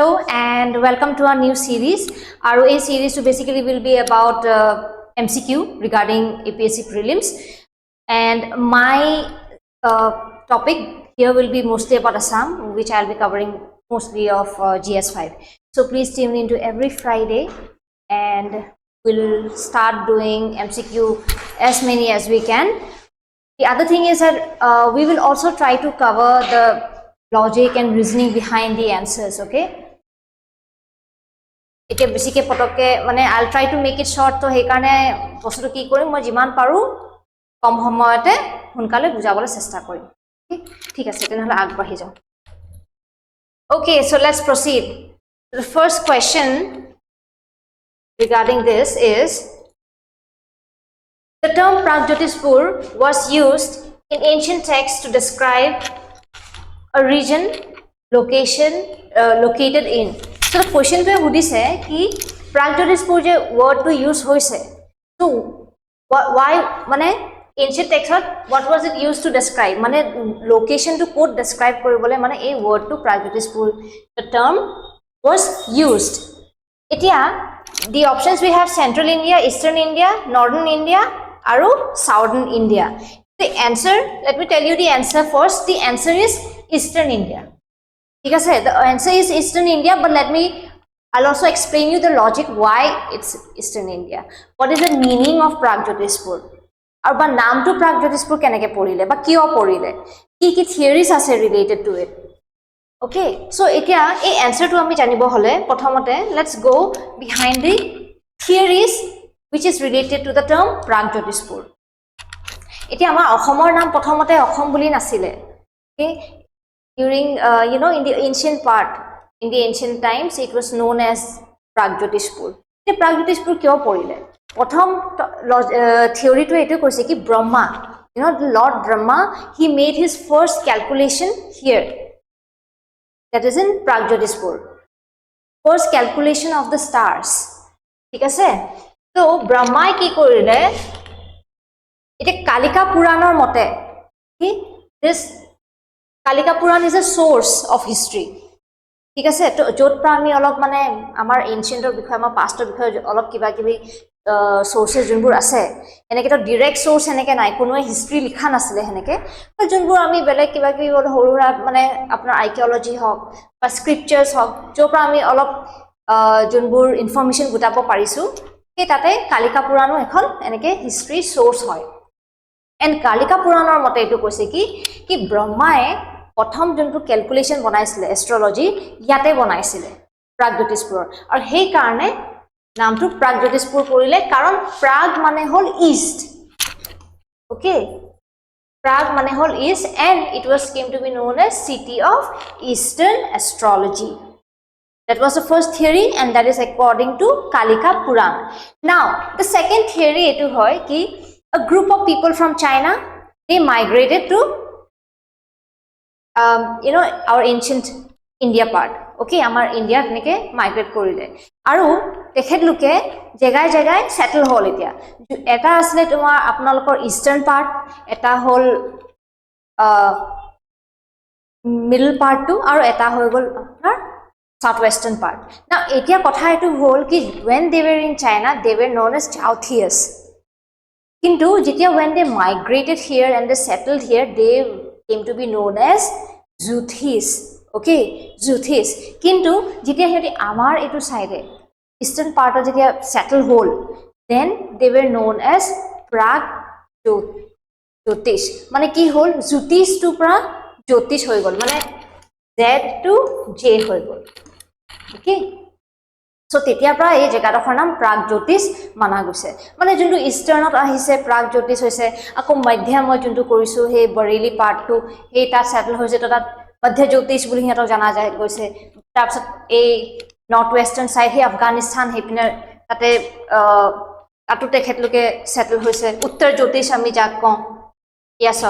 Hello and welcome to our new series. Our series basically will be about MCQ regarding APSC Prelims, and my topic here will be mostly about Assam, which I'll be covering mostly of GS5. So please tune into every Friday and we'll start doing MCQ as many as we can. The other thing is that we will also try to cover the logic and reasoning behind the answers, okay? I'll try to make it short, so heikane bostuto ki korim moi jiman paru kom samoyate hunkale bujabole chesta korim. Thik ase tenhole agbahi jao. Okay, so let's proceed. The first question regarding this is, the term Pragjyotispur was used in ancient texts to describe a region, location, located in. So the question to hudise ki Pragjyotispur je word to use hoise. So why mane ancient text what was it used to describe? Mane location to quote describe koribole mane a word to Pragjyotispur the term was used. Etia the options we have: Central India, Eastern India, Northern India, aru Southern India. The answer, let me tell you the answer first. The answer is Eastern India. The answer is Eastern India, but I'll also explain you the logic why it's Eastern India. What is the meaning of Pragjyotispur? Or ba naam to Pragjyotispur keneke porile ba kiyo porile? Ki theories ase related to it. Okay, so etia a answer to ami janibo hole prothomote let's go behind the theories which is related to the term Pragjyotispur. Etia amar Ahomor naam prothomote Ahom buli nasile. Okay, during in the ancient times it was known as Pragjyotispur. The Pragjyotispur kyo porile? Prothom theory to etu koise ki Brahma, the Lord Brahma, he made his first calculation here. That is in Pragjyotispur. First calculation of the stars. Thik ase? So Brahma ki korile? Ite Kalika Puranor mote. Okay? This Kalika Puran is a source of history. ঠিক আছে তো জোটপা আমি অলপ মানে আমাৰ এনশিয়েন্টৰ বিষয় আমাৰ pastor বিষয় অলপ কিবা কিবি সোৰ্সেস যোনবোৰ আছে এনেকে তো ডাইৰেক্ট সোৰ্স এনেকে নাই কোনোৱে হিষ্ট্ৰি লিখা নাছিলে হেনেকে তো যোনবোৰ আমি বেলেগ কিবা কিবি হৰুৰা মানে আপোনাৰ আৰ্কিঅলজি হক বা স্ক্ৰিপচাৰ্স হক জোপা আমি অলপ যোনবোৰ ইনফৰমেশন গুটাব পাৰিছো এই তাতে কালিকা পুৰাণো এখন এনেকে হিষ্ট্ৰি সোৰ্স হয় এন্ড কালিকা পুৰাণৰ মতে এটো কৈছে কি ব্ৰহ্মাই প্ৰথম যোনটো ক্যালকুলেশন বনাইছিলে এস্ট্ৰোলজি ইয়াতে বনাইছিলে প্ৰাগজ্যোতিষপুৰ আৰু সেই কাৰণে নামটো প্ৰাগজ্যোতিষপুৰ পৰিলে কাৰণ প্ৰাগ মানে হল ইষ্ট ওকে প্ৰাগ মানে হল east and it was came to be known as city of eastern astrology. That was the first theory and that is according to Kalika Puran. Now the second theory etu hoy ki a group of people from China, they migrated to our ancient India part. Okay, amar India neke migrate korile. Aru tekhet luke jagai settle hol etia. Eta asle tomar apnalokor eastern part, eta hol middle part to aru eta hoy gol apnar southwestern part. Now etia kotha etu hol ki when they were in China they were known as Chauthias. Kintu jitia when they migrated here and they settled here they came to be known as Juthis. Okay, Juthis. Kintu jitia heti amar etu side eastern part of jitia settle hole then they were known as Pragjyotish. Mane ki hol Jyotish to pra Jyotish hoy gol mane Z to J hoy gol. Okay, so tetia pra ei jagadokhor naam Pragjyotish mana guse mane juntu easternot ahise Pragjyotish hoise ako madhya moi juntu korisu he Bareilly part to he ta settle hoise to tat madhya Jyotish buli hiato jana jay goise tarpsot ei north western side he Afghanistan he pine tate atu tekhetloke settle hoise uttar Jyotish ami jak ko yes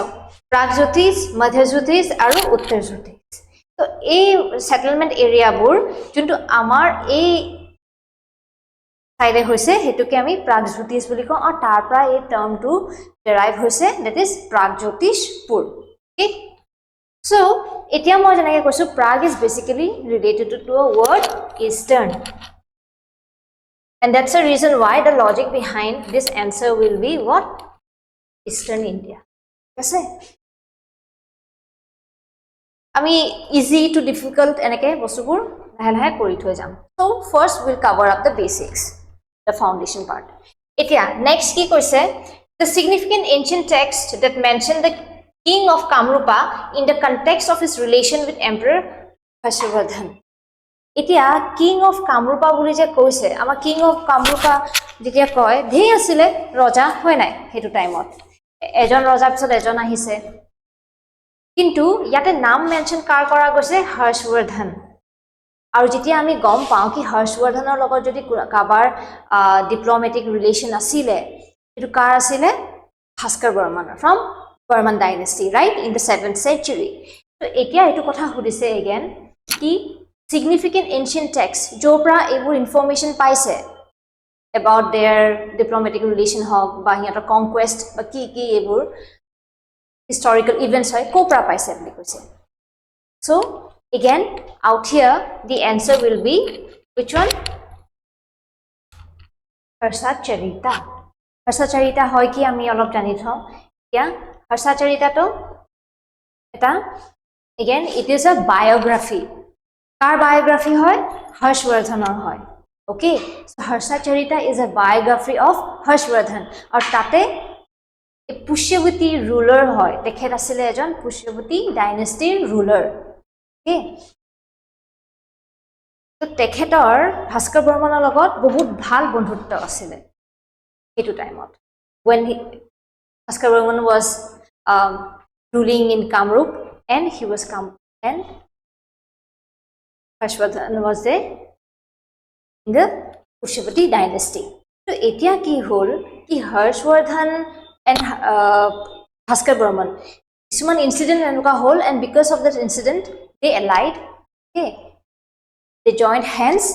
Pragjyotish madhya Jyotish aru uttar Jyotish. So ei settlement area bur juntu amar ei side hoise hetuke ami Pragjyotish boli ko aru tar pra ei term to derive hoise that is Pragjyotishpur. Okay, So, etia moi janake koisu Prague is basically related to a word eastern. And that's the reason why the logic behind this answer will be what? Eastern India. Yes, আমি easy to difficult এনেকে বস্তুবোৰ লাহে লাহে কৰি থৈ যাম so first we'll cover up the basics the foundation part এতিয়া next কি কৈছে the significant ancient text that mention the king of Kamrupa in the context of his relation with emperor Harshvardhan এতিয়া king of Kamrupa বুলি যে কৈছে আমাৰ king of Kamrupa যেতিয়া কয় ধেই আছিল ৰজা হয় নাই হেতু টাইমত এজন ৰজাৰ পিছত এজন আহিছে কিন্তু ইয়াতে নাম মেনশন কাৰ কৰা গৈছে হৰ্ষবৰ্ধন আৰু যেতিয়া আমি গম পাওঁ কি হৰ্ষবৰ্ধনৰ লগত যদি কাবাৰ ডিপ্লোমেটিক ৰিলেশন আছিল এটো কাৰ আছিল Bhaskar Barman from Varman dynasty right in the 7th century তো এতিয়া এটো কথা সুধিছে again কি significant ancient text জোপৰা এইবোৰ ইনফৰমেশন পাইছে about their diplomatic relation হক বা হিয়াৰ conquest বা কি কি এইবোৰ historical events hoy kopra paise boli koise so again out here the answer will be which one harsacharita hoy ki ami olop jani thau kya harsacharita to eta again it is a biography kar biography hoy harshvardhanor hoy okay so harsacharita is a biography of harshvardhan aur tate Pushyavati ruler hoy dekhet asile ejon Pushyavati dynasty ruler okay to tekhetor Bhaskar Varmanor logot bahut bhal bondhutto asile etu time when Bhaskar Varman was ruling in Kamrup and he was and Harshvardhan was there in the Pushyavati dynasty to etia ki hol ki Harshvardhan and Bhaskar Varman. This one incident and whole, and because of that incident, they allied. Okay, they joined hands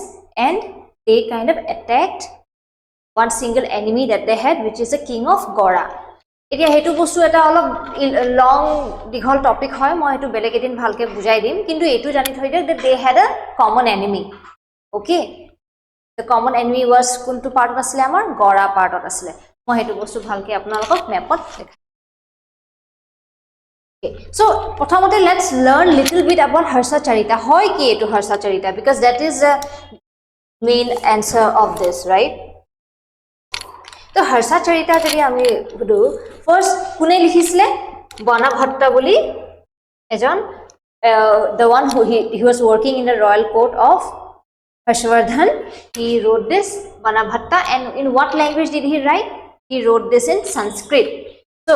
and they kind of attacked one single enemy that they had, which is the king of Gora. Etia hetu bostu eta olop long dighol topic hoy moi hetu belek edin bhalke bujai dim kintu etu jani thoi that they had a common enemy. Okay, the common enemy was kuntu part asile amar Gora part asile. মই হেতু বস্তু ভালকে আপোনালোকক ম্যাপত দেখাম so প্ৰথমতে let's learn little bit about harsacharita hoy ki etu harsacharita because that is the main answer of this right তো harsacharita যদি আমি বুদু first কোনে লিখিছিলে বনাভট্টা বুলি এজন the one who he was working in the royal court of Harshvardhan he wrote this Banabhatta and in what language did he write he wrote this in Sanskrit so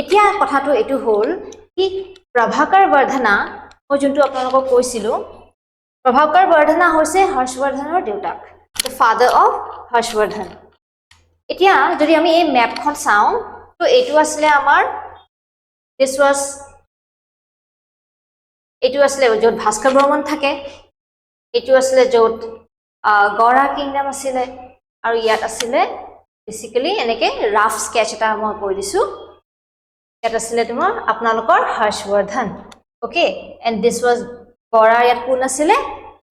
etia kotha to etu hol ki Prabhakar Vardhana mo juntu apnalok koisilu Prabhakar Vardhana hoise Harshvardhanor deutak the father of Harshvardhan etia jodi ami ei map khon saw to etu asle amar this was etu asle jot Bhaskar Varman thake etu asle jot Gora kingdom asile aru yat asile basically eneke rough sketch eta moi koi disu eta asile tumar apnalokor Harshvardhan okay and this was Gora yat kun asile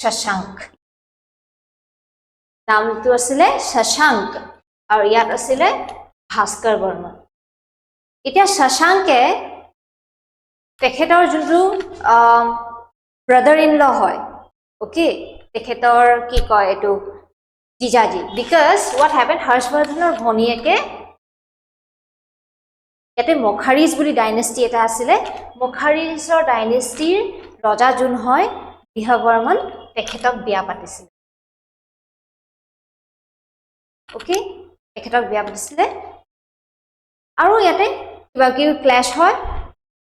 Shashank naam tu asile Shashank aru yat asile Bhaskar Varman etia Shashanke tekhetor juntu brother in law hoy okay tekhetor ki koy etu Jijaji because what happened Harshvardhanor bhoniyeke ete Mokharis buli dynasty eta asile Mokharisor dynasty raja jun hoy Bihavarman tekhetok biya patisile okay tekhetok biya patisile aru yate kiba ki clash hoy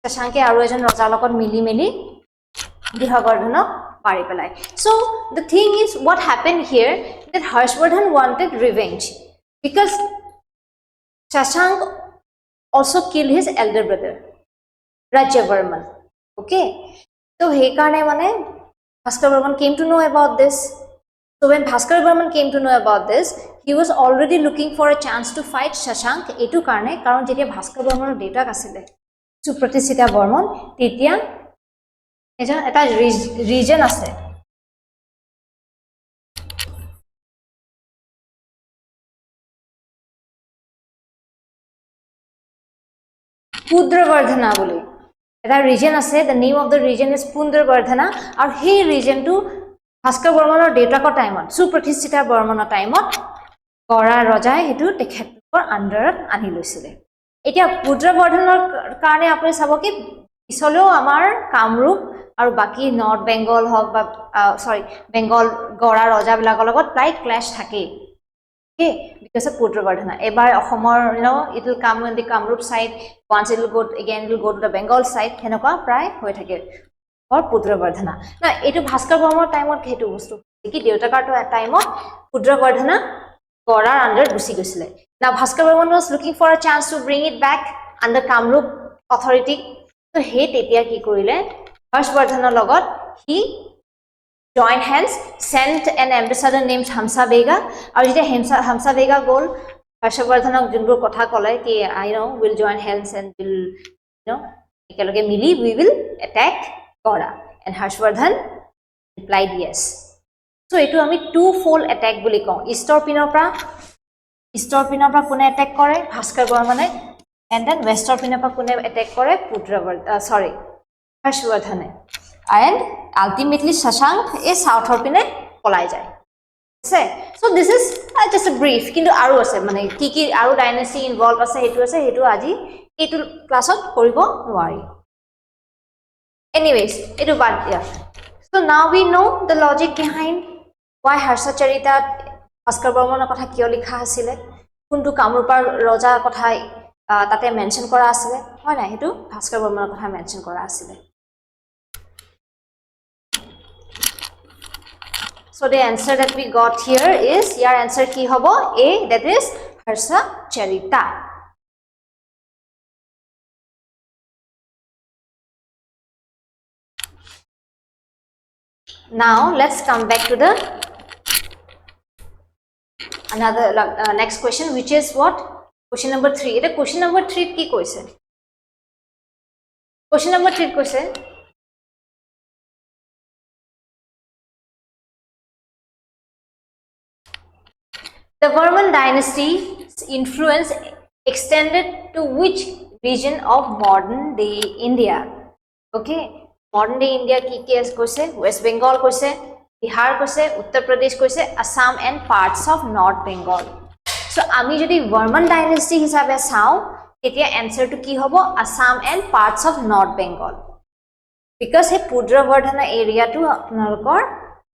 Shashanke aru ejon rajar logot mili Bihavarmanok pari pelai so the thing is what happened here that Harshvardhan wanted revenge because Shashank also killed his elder brother Rajyavarman okay so he karone mane Bhaskar Varman came to know about this so when Bhaskar Varman came to know about this he was already looking for a chance to fight Shashank etu karone karon jetia Bhaskar Varmanor detak asile Supratisita Varman tetia এটা region আছে পুদ্ৰবৰ্ধনা বুলি এটা region আছে the name of the region is পুদ্ৰবৰ্ধনা আৰু সেই ৰিজনটো ভাস্কৰ বৰ্মনৰ দেউতাকৰ টাইমত সুপ্ৰতিষ্ঠিত বৰ্মনৰ টাইমত কৰা ৰজাই হেতু তেখেতৰ আন্ডাৰত আনি লৈছিলে এতিয়া পুদ্ৰবৰ্ধনৰ কাৰণে আপুনি চাব কি পিছলেও আমাৰ কামৰূপ আৰু বাকি নৰ্থ বেংগল হক বা সৰি বেংগল গড়া ৰজা বিলাকৰ লগত প্ৰায় ক্লেশ থাকে okay because of পুদ্ৰবৰ্ধনা এবাৰ অসমৰ it will come on the Kamrup side once it will go again it will go to the bengal side হেনকা প্ৰায় হৈ থাকে or পুদ্ৰবৰ্ধনা না এটো ভাস্কৰ বৰ্মনৰ টাইমত হেতু বস্তু কি দেউতাকৰ টাইমত পুদ্ৰবৰ্ধনা গড়াৰ আন্ডাৰ গুছি গৈছিলে now Bhaskar Varman was looking for a chance to bring it back under Kamrup authority so he tetia ki korile Harshvardhanar logot he joined hands sent an ambassador named Hamsa Bega aru jeta Hamsa Bega gol Harshvardhanak junbur kotha kole ki I know will join hands and will ekaloge mili we will attack Gora and Harshvardhan replied yes so etu ami two fold attack boli kau eastern pinor pra kone attack kore Bhaskar Varmane and then western pinor pra kone attack kore Harshvardhane and ultimately Shashank is south pine polai jay say so this is just a brief kintu aru ase mane ki aru dynasty involved ase hetu aji etu class ot koribo nwari anyways etu bad dia so now we know the logic behind why Harsacharita Bhaskar Varmaনৰ কথা কিয় লিখা আছিল কোনটো কামৰূপৰ ৰজা কথা তাতে mention কৰা আছিল হয় না হেতু Bhaskar Varmaনৰ কথা মেনশন কৰা আছিল so the answer that we got here is your answer ki hobo a that is Harsacharita now let's come back to the another next question which is what question number 3 eta question number 3 ki koise question number 3 koise the Varman dynasty's influence extended to which region of modern day India okay modern day India ki koise West Bengal koise Bihar koise Uttar Pradesh koise Assam and parts of North Bengal so ami jodi Varman dynasty hisabe sao etia answer to ki hobo Assam and parts of North Bengal because he Pudrabardhana area to apnalokor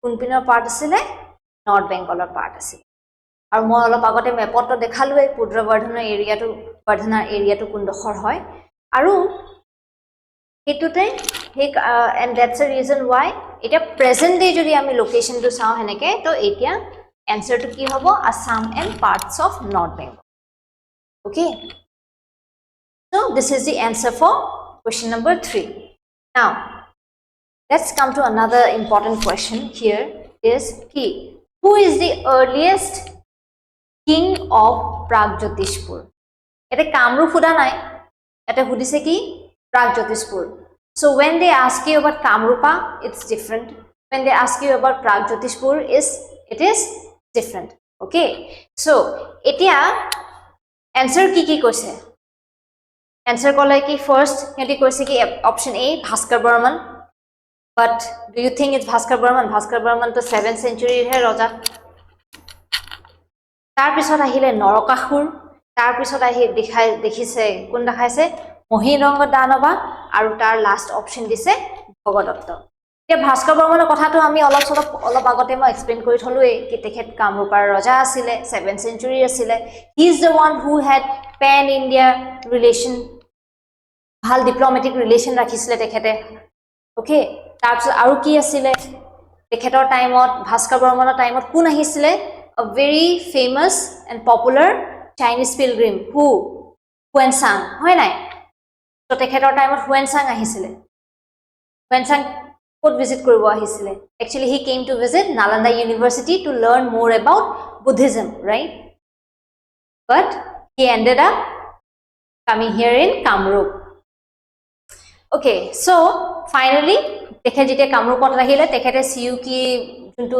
kunpinor part asile North Bengal or part asile aru moi olop agote map to dekhalue Pudrabardhana area to kundokhor hoy aru etute and that's the reason why এটা present day jodi ami location to sao heneke to etia answer to ki hobo Assam and parts of North Bengal okay so this is the answer for question number 3 now let's come to another important question here is ki who is the earliest king of Pragjyotishpur eta Kamrup huda nai eta hudise ki Pragjyotishpur so when they ask you about Kamrupa it's different when they ask you about Pragjyotishpur it is different okay so etia answer ki koise answer kole ki first yati koise ki option A Bhaskar Varman but do you think it's Bhaskar Varman to 7th century he raja tar pisot ahile Narakasur tar pisot ahi dekhise kun dekhaise Mohiranga Danava aru tar last option dise Bhogodatta এতিয়া Bhaskar Varmaনৰ কথাটো আমি অলপ আগতে মই explain কৰি থলুৱে কি তেখেত কামৰূপৰ ৰজা আছিল 7th century আছিল he is the one who had pan India relation ভাল diplomatic relation ৰাখিছিল তেখেতে ওকে তাৰপিছত আৰু কি আছিল তেখেতৰ টাইমত Bhaskar Varmaনৰ টাইমত কোন আহিছিল a very famous and popular Chinese pilgrim who Huansang হয় নাই তো তেখেতৰ টাইমত Huansang আহিছিল Huansang could visit koribo ahisile actually he came to visit Nalanda University to learn more about Buddhism right but he ended up coming here in Kamrup okay so finally তেখেত যেতিয়া কামৰূপত আহিলে তেখেতে CUকি যোনটো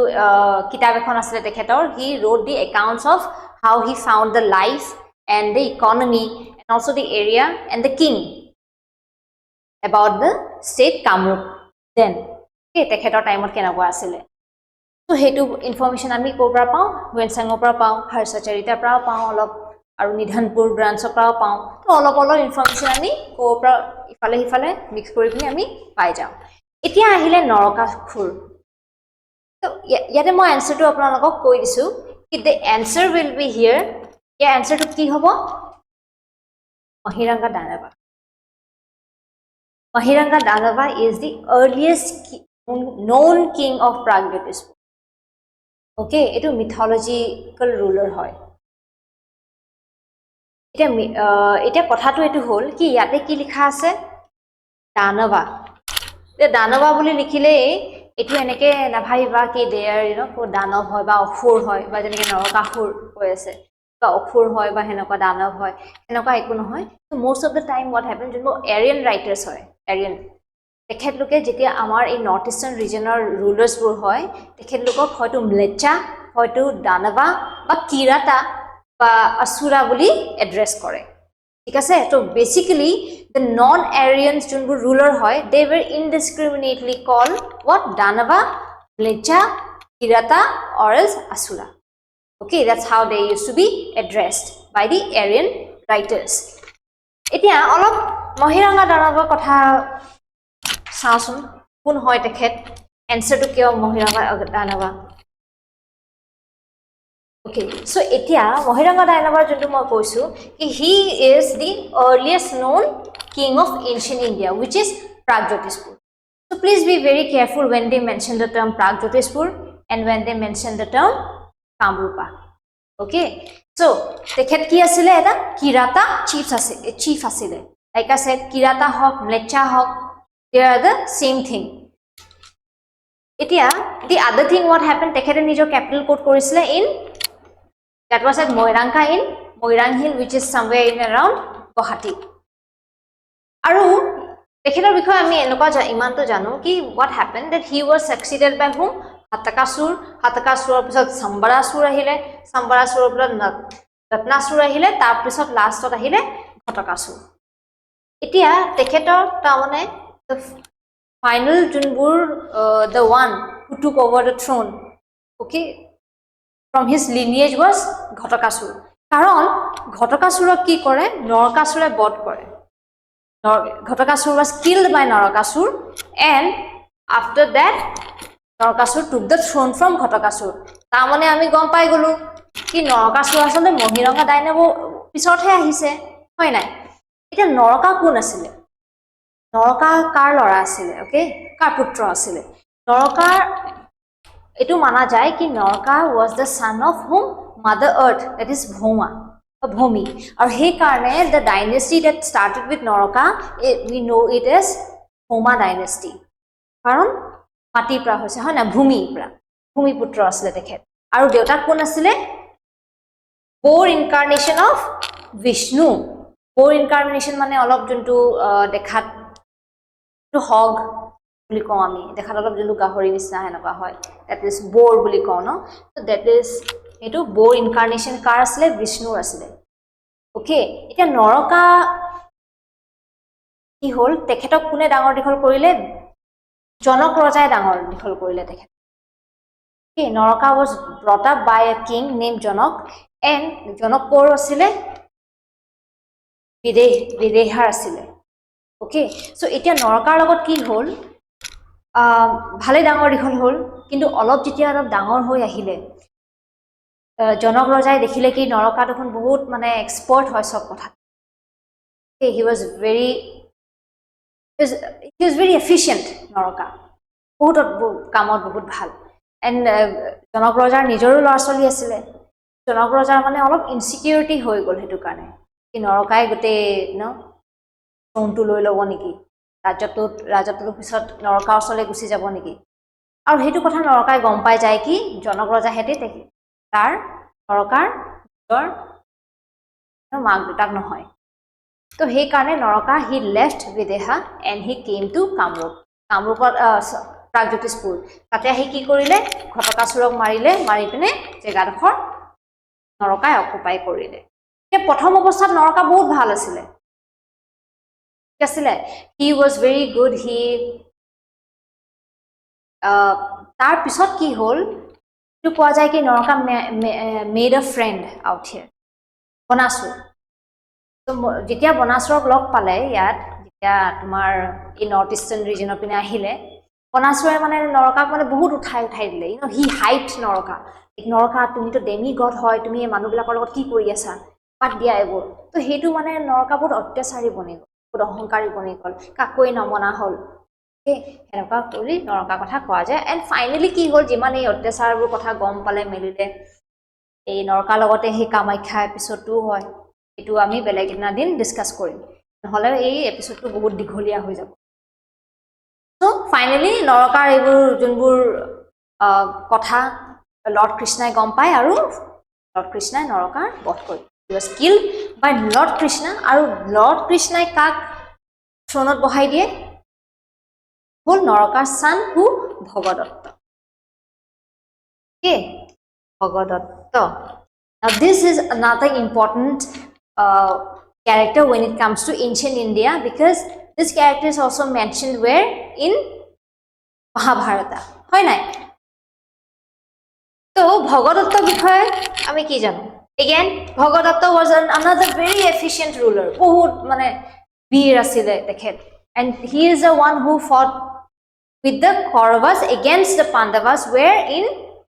কিতাপ এখন আছিলে তেখেতৰ he wrote the accounts of how he found the life and the economy and also the area and the king about the state Kamrup then okay তেখেতৰ টাইমত কেনেকুৱা আছিলে তো হেতু ইনফৰমেশন আমি ক'ৰ পৰা পাওঁ হুৱেনচাঙৰ পৰা পাওঁ হৰ্ষাচাৰিতাৰ পৰা পাওঁ অলপ আৰু নিধনপুৰ ব্ৰাঞ্চৰ পৰা পাওঁ তো অলপ ইনফৰমেশন আমি ক'ৰ পৰা ইফালে সিফালে মিক্স কৰি পিনি আমি পাই যাওঁ এতিয়া আহিলে নৰকাসুৰ তো ইয়াতে মই আনসাৰটো আপোনালোকক কৈ দিছো কি the answer will be here ইয়াৰ আনসাৰটো কি হ'ব Mahiranga Danava Mahiranga Danava is the earliest known king of Pragyatism okay etu mythological ruler hoy এটা কথাটো এটো হল কি ইয়াতে কি লিখা আছে দানবা দানবা বুলি লিখিলে এটো এনেকে নাভাইবা কি দেয়াৰ কো দানৱ হয় বা অসুৰ হয় বা যেনেকে নৰকাসুৰ হৈ আছে বা অসুৰ হয় বা হেনকা দানৱ হয় হেনকা একো নহয় তো most of the time what happened যোনটো এৰিয়ান ৰাইটাৰ্স হয় এৰিয়ান তেখেতলোকে যেতিয়া আমাৰ এই নৰ্থ ইষ্টাৰ্ণ ৰিজনৰ ৰুলাৰ্স বোৰ হয় তেখেতলোকক হয়তো ম্লেচ্ছা হয়তো দানবা বা কিৰাতা বা আসুৰা বুলি এড্ৰেছ কৰে ঠিক আছে তো বেসিক্যালি the non aryans যোনবোৰ ruler হয় they were indiscriminately called what danava ম্লেচ্ছা kirata or else asura okay that's how they used to be addressed by the aryan writers এতিয়া অলপ মহিৰঙ্গা দানৱৰ কথা চাওঁচোন কোন হয় তেখেত এনসাৰটো কিয় মহিৰঙ্গা দানৱা okay so etia Mahiranga Dainavar jontu moi koisu ki he is the earliest known king of ancient India which is Pragjyotispur so please be very careful when they mention the term Pragjyotispur and when they mention the term Kamrupa okay so tekhet ki asile eta kirata chief asile like I said kirata hok mleccha hok they are the same thing etia the other thing what happened tekhete nijor capital code korisile in that was at Moirangka in Moirang Hill which is somewhere in around Guwahati aru tekhetor bikhoy ami enoka imanto jano ki what happened that he was succeeded by whom Hatakasur pisot Sambarasur ahile Sambarasur pisot Ratnasur ahile tar pisot lastot ahile Ghatakasur etia tekhetor tamone the final junbur the one who took over the throne okay from his lineage was Ghatakasur karon Ghatakasur ki kore Narakasure bod kore Ghatakasur was killed by Narakasur and after that Narakasur took the throne from Ghatakasur tamone ami gom pai golu ki Narakasur asole Mahiranga Dainava pisot he ahise hoy nai eta Naraka kun asile Naraka kar lora asile okay kar putra asile Naraka etu mana jay ki Naraka was the son of whom Mother Earth that is Bhumi or he karne the dynasty that started with Naraka we know it as Bhoma dynasty karon mati pra hoise hoy na Bhumi putra asile dekhet aru deuta kon asile four incarnation of Vishnu four incarnation mane olop juntu dekhat to hog বুলি কও আমি দেখাত অলপ জলু গাহৰি নিচিনা হেনকা হয় that is boar বুলি কও ন so that is এটো boar incarnation কাৰ আসলে বিষ্ণু আসলে ওকে এটা নৰকা কি হল তেখেতক কোনে ডাঙৰ দিখল কৰিলে জনক ৰজাই ডাঙৰ দিখল কৰিলে তেখেত okay Naraka was brought up by a king named Janak and Janak কৰ আসলে বিদেহৰ আসলে okay so এতিয়া নৰকাৰ লগত কি হল ভালে ডাঙৰ দিখল হল কিন্তু অলপ যেতিয়া অলপ ডাঙৰ হৈ আহিলে জনক ৰজাই দেখিলে কি নৰকা দেখোন বহুত মানে এক্সপাৰ্ট হয় সব কথা he was very efficient Naraka বহুত কামত বহুত ভাল and জনক ৰজাৰ নিজৰো লৰাছলি আছিল জনক ৰজাৰ মানে অলপ ইনসিকিউৰিটি হৈ গল হেতু কাৰণে কি নৰকাই গতে ন ফোনটো লৈ লব নেকি ৰাজত্বৰ পিছত নৰকা অসলে গুছি যাব নেকি আৰু হেতু কথা নৰকাই গম পাই যায় কি জনক ৰজা হেতে দেখি তাৰ নৰকাৰ মাক দুটাক নহয় তো সেই কাৰণে Naraka he left Videha and he came to Kamrup কামৰূপত প্ৰাগজ্যোতিষপুৰ তাতে আহি কি কৰিলে ঘটকাসুৰক মাৰিলে মাৰি পিনে জেগাডোখৰ নৰকাই অকুপাই কৰিলে প্ৰথম অৱস্থাত নৰকা বহুত ভাল আছিলে ঠিক আছিলে he was very good he তাৰ পিছত কি হ'ল এইটো কোৱা যায় কি Naraka made a friend out হিয়াৰ বনাসুৰ যেতিয়া বনাসুৰক লগ পালে ইয়াত যেতিয়া তোমাৰ এই নৰ্থ ইষ্টাৰ্ণ ৰিজনৰ পিনে আহিলে বনাসুৰে মানে নৰকাক মানে বহুত উঠাই দিলে হি হাইট নৰকা তুমিতো ডেমি গড হয় তুমি এই মানুহবিলাকৰ লগত কি কৰি আছা বাদ দিয়া এইবোৰ তো সেইটো মানে নৰকা বহুত অত্যাচাৰী বনি গ'ল বহুত অহংকাৰী বনি গ'ল কাকোৱে নমনা হ'ল এনেকুৱা কৰি নৰকা কথা কোৱা যায় এণ্ড ফাইনেলি কি হ'ল যিমান এই অত্যাচাৰবোৰ কথা গম পালে মেলিলে এই নৰকাৰ লগতে সেই কামাখ্যা এপিছডটো হয় এইটো আমি বেলেগ দিন ডিছকাছ কৰিম নহ'লে এই এপিছডটো বহুত দীঘলীয়া হৈ যাব চ' ফাইনেলি নৰকাৰ এইবোৰ যোনবোৰ কথা লৰ্ড কৃষ্ণাই গম পায় আৰু লৰ্ড কৃষ্ণাই নৰকাৰ বধ কৰি he was killed by lord Krishna আৰু লৰ্ড কৃষ্ণাই কাক থ্ৰনত বহাই দিয়ে হ'ল নৰকাৰ son who Bhagadatta okay Bhagadatta now this is another important character when it comes to ancient India because this character is also mentioned where in Mahabharata হয় নাই তো ভগদত্ত বিষয়ে আমি কি জানো again Bhagadatta was another very efficient ruler বহুত মানে বীৰ আছিল তেখেত and he is the one who fought with the Kauravas against the Pandavas where in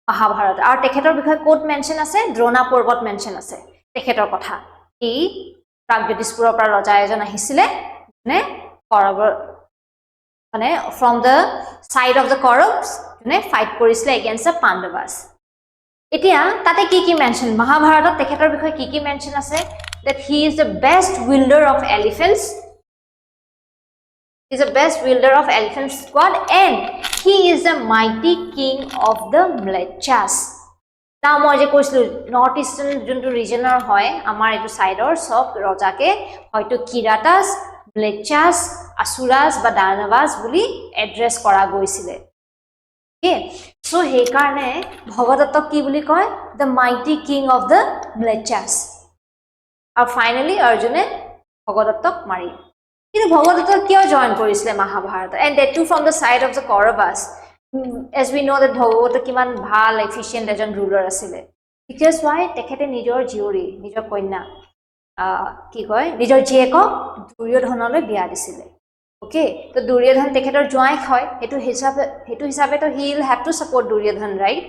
Mahabharata আৰু তেখেতৰ বিষয়ে কোট মেনশন আছে দ্ৰোণা পৰ্বত মেনশন আছে তেখেতৰ কথা এই প্ৰাগজ্যোতিষপুৰৰ পৰা ৰজা এজন আহিছিলে মানে কৌৰৱৰ মানে from the side of the Kauravas মানে ফাইট কৰিছিলে against the Pandavas এতিয়া তাতে কি মেনশন মহাভাৰতত তেখেতৰ বিষয়ে কি মেনশন আছে that he is the best wielder of elephants He is the best wielder of elephant squad and he is the mighty king of the Mlechas. Now মই যে কৈছিলো নৰ্থ ইষ্টাৰ্ণ যোনটো ৰিজনৰ হয় আমাৰ এইটো সাইডৰ সব ৰজাকে হয়তো কিৰাটাস Mlechas আসুৰাস বা দানৱাস বুলি এড্ৰেছ কৰা গৈছিলে Okay so সেই কাৰণে ভগদত্তক কি বুলি কয় the mighty king of the Mlechas আৰু ফাইনালি অৰ্জুনে ভগদত্তক মাৰি কিন্তু ভগদত্ত কিয় জয়েন কৰিছিলে Mahabharata and that too from the side of the Kauravas as we know that Bhagadatta কিমান ভাল efficient এজন ruler আছিলে because why তেখেতে নিজৰ জীয়ৰী নিজৰ কন্যা কি কয় নিজৰ জীয়েকক দুৰ্যোধনলৈ বিয়া দিছিলে okay তো দুৰ্যোধন তেখেতৰ জোঁৱাই হয় হেতু হিচাপে তো he will have to support Duryodhan right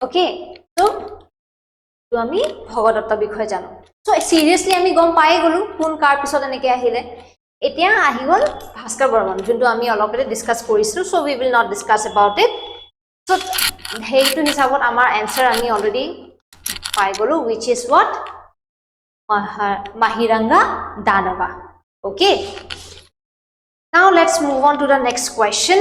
okay তো আমি ভগদত্ত বিষয়ে জানো So seriously আমি গম পাই গলো কোন কাৰ পিছত এনেকে আহিলে এতিয়া আহি গল ভাস্কৰ বৰ্মন যোনটো আমি অলপতে ডিসকাস কৰিছিলো so we will not discuss about it so হেইটো হিচাপত আমাৰ আনসাৰ আমি অলৰেডি পাই গলো which is what Mahiranga Danava okay now let's move on to the next question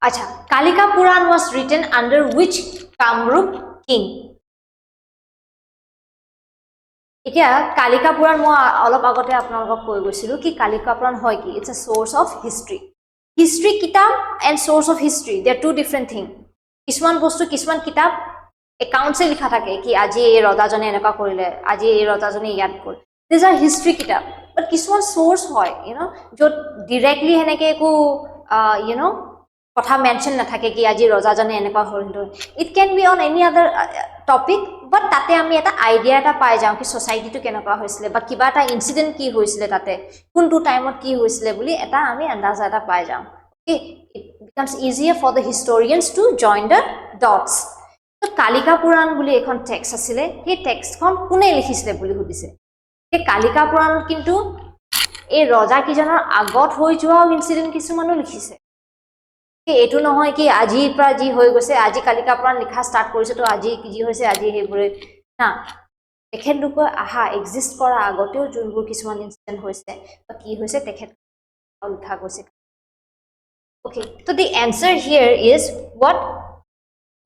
acha Kalika Puran was written under which Kamrup king এতিয়া কালিকা পুৰাণ মই অলপ আগতে আপোনালোকক কৈ গৈছিলো কি কালিকা পুৰাণ হয় কি it's a source of history কিতাব and source of history they are two different thing কিছুমান বস্তু কিছুমান কিতাব একাউন্টসে লিখা থাকে কি আজি এই ৰজাজনে এনেকা কৰিলে আজি এই ৰজাজনে ইয়াত গল দিস আৰ হিষ্ট্ৰি কিতাব বাট কিছুমান সোৰ্স হয় যত ডাইৰেক্টলি হেনেকে একো কথা মেনশন নাথাকে কি আজি ৰজাজনে এনেকা হল it can be on any other topic but তাতে আমি এটা আইডিয়া এটা পাই যাওঁ কি সোসাইটিটো কেনেকা হৈছিলে বা কিবা এটা ইনসিডেন্ট কি হৈছিলে তাতে কোনটো টাইমত কি হৈছিলে বুলি এটা আমি আন্দাজা এটা পাই যাওঁ okay it becomes easier for the historians to join the dots তো কালিকা পুৰাণ বুলি এখন টেক্সট আছিলে সেই টেক্সটখন কোনে লিখিছিলে বুলি সুধিছে এই কালিকা পুৰাণত কিন্তু এই ৰজা কিজনৰ আগত হৈ যোৱা ইনসিডেন্ট কিছুমানো লিখিছে এটো নহয় কি আজি পৰা জি হৈ গৈছে আজি কালিকা পুৰাণ লিখা স্টাৰ্ট কৰিছে তো আজি কি জি হৈছে আজি হেইবোৰে না তেখেত লোক আহা এক্সিষ্ট কৰা আগতেও যোনবোৰ কিছুমান ইনসিডেন্ট হৈছে বা কি হৈছে তেখেত উঠা গৈছে okay so the answer here is what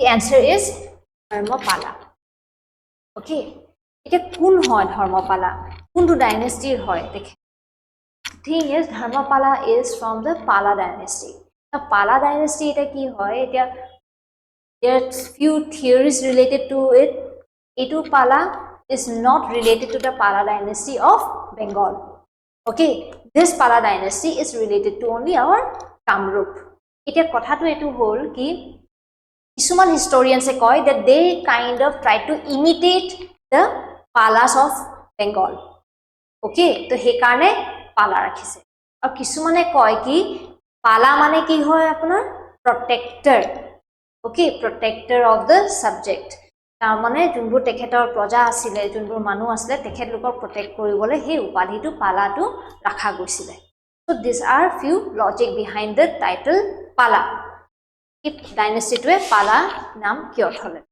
the answer is Dharmapala okay এটা কোন হয় ধৰ্মপালা কোনটো ডাইনেষ্টিৰ হয় দেখে thing is Dharmapala is from the Pala dynasty. Now Pala dynasty eta ki hoy eta there are few theories related to it. Etu Pala is not related to the Pala dynasty of Bengal. Okay, this Pala dynasty is related to only our Kamrup. Eta kotha to etu hol ki kisuman historians e koy that they kind of try to imitate the Palas of Bengal. Okay, to he karone Pala rakhise. Aur kisumane koy ki Pala mane ki hoy apunar protector. Okay, protector of the subject. Tar mane junbur tekhetor proja asile junbur manu asile tekhet lokor protect koribole he upadhi tu Pala tu rakha goisile. So these are few logic behind the title Pala. If dynasty to Pala nam kyo thole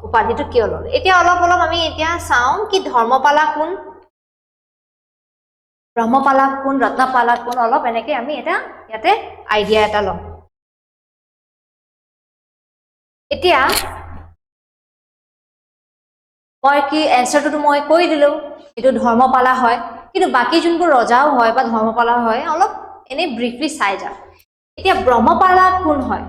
upadhi tu kyo lole etia olop ami etia saum ki Dharmapala kun Brahmapala kun Ratnapala kun olop eneke ami eta yate idea eta lom etia মই কি answer to মই কই দিলো এটো Dharmapala হয় কিন্তু বাকি যোনবোৰ ৰজাও হয় বা Dharmapala হয় অলপ এনে ব্রিফলি চাই যা এতিয়া Brahmapala কোন হয়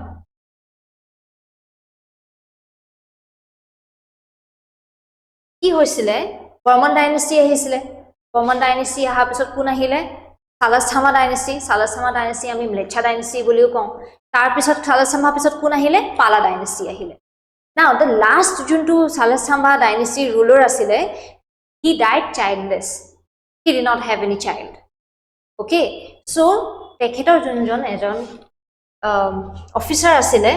কি হৈছিলে Varman dynasty আহিছিলে Varman dynasty আহা পিছত কোন আহিলে Salasthama dynasty আমি Mleccha dynasty বুলিও কওঁ তাৰ পিছত Salasthama পিছত কোন আহিলে Pala dynasty আহিলে now the last juntu Salasthama dynasty ruler asile he died childless he did not have any child okay so tekhetor junjon ejon officer asile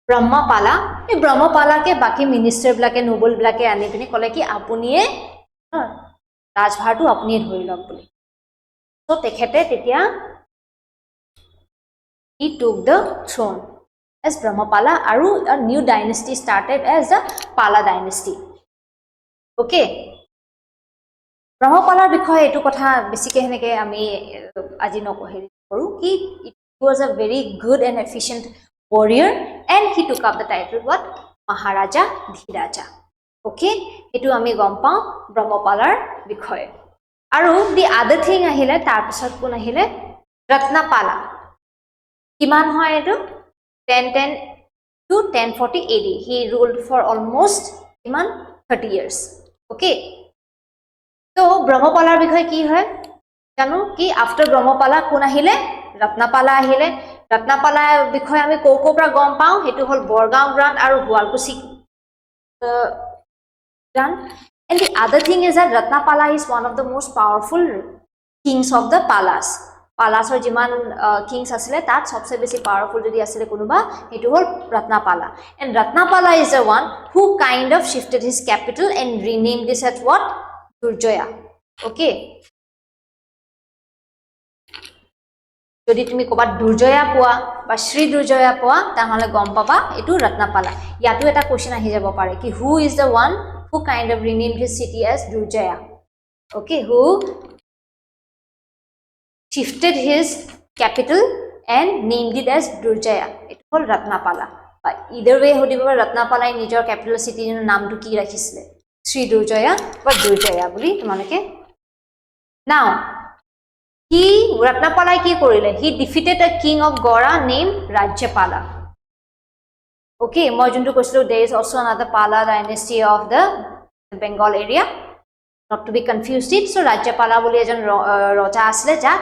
Brahmapala e Brahmapala ke baki minister blake noble blake ani pini kole ki apuniye rajbhar tu apuniye dhori lok boli so tekhete tetia he took the throne as Brahmapala aru a new dynasty started as the Pala dynasty okay Brahmapala bikhoye etu kotha besike heneke ami aji nokoheri koru ki it was a very good and efficient warrior and he took up the title what Maharaja Dhiraja okay etu ami gom pao Brahmapalar bikhoye aru the other thing ahile tar pisot kun ahile Ratnapala kiman hoy etu 1010 to 1040 AD he ruled for almost 30 years okay so Brahmapala bikhoye ki hoy janu ki after Brahmapala kun ahile Ratnapala ahile Ratnapala bikhoye ami koko pra gom pao hetu hol Borgaon Grant aru Hualkusi Grant and the other thing is that Ratnapala is one of the most powerful kings of the Palas Palas or jiman kings asile tat sobse beshi powerful jodi asile konuba hetu hol Ratnapala and Ratnapala is the one who kind of shifted his capital and renamed this as what Durjaya okay যদি তুমি কবাত দুৰ্জয়া পোৱা বা শ্ৰী দুৰ্জয়া পোৱা তাহলে গম পাবা এটো Ratnapala ইয়াটো এটা কোশ্চেন আহি যাব পাৰে কি who is the one who kind of renamed his city as Durjaya okay who shifted his capital and named it as Durjaya it hol Ratnapala but either way hodibo Ratnapala nijor capital city er namটো কি ৰাখিছিলে শ্ৰী দুৰ্জয়া বা Durjaya বুলি তোমালোকে now he Ratnapala ki korile he defeated a king of Gora named Rajyapala okay moi juntu koisilo there is also another Pala dynasty of the Bengal area not to be confused it so Rajyapala boli ejon roja asile ja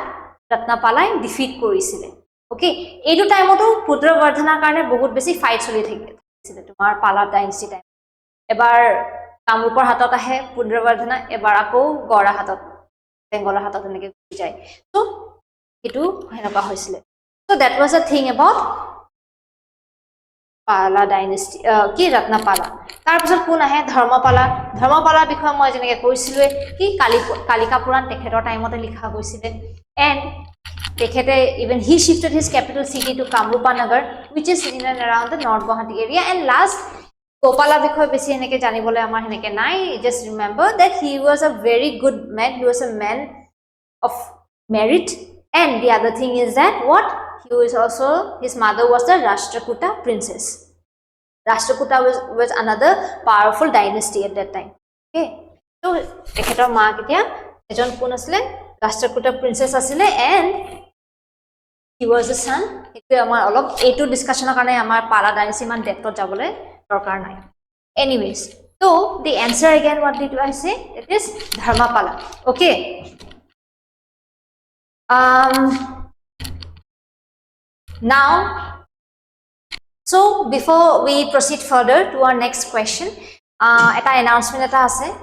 Ratnapala defeat korisile okay edu time oto Pudravardhana karone bahut beshi fight choli thakile tomar Pala dynasty time ebar Kamrupor hatot ahe Pudravardhana ebar ako Gora hatot Bengal hatot eneke jai so etu henoka hoisile so that was a thing about Pala dynasty ki Ratnapala tar pisot kun ahe Dharmapala bikhoy moi jeneke koisilwe ki Kalika Puran tekhetor time ote likha goisile and tekhete even he shifted his capital city to Kamrupa Nagar which is in and around the North Guwahati area and last Gopala bikhoy beshi eneke janibole amar heneke nai just remember that he was a very good man he was a man of merit and the other thing is that what he was also his mother was the Rashtrakuta princess Rashtrakuta was another powerful dynasty at that time okay so tekhetor ma ketia ejon kun asle Rashtrakuta princess asile and he was a son. Etu amar olop etu discussion karone amar Pala dynasty man depth jabole dorkar nai. Anyways, so the answer again, what did I say? It is Dharmapala. Okay. Now, so before we proceed further to our next question, eta announcement eta ase.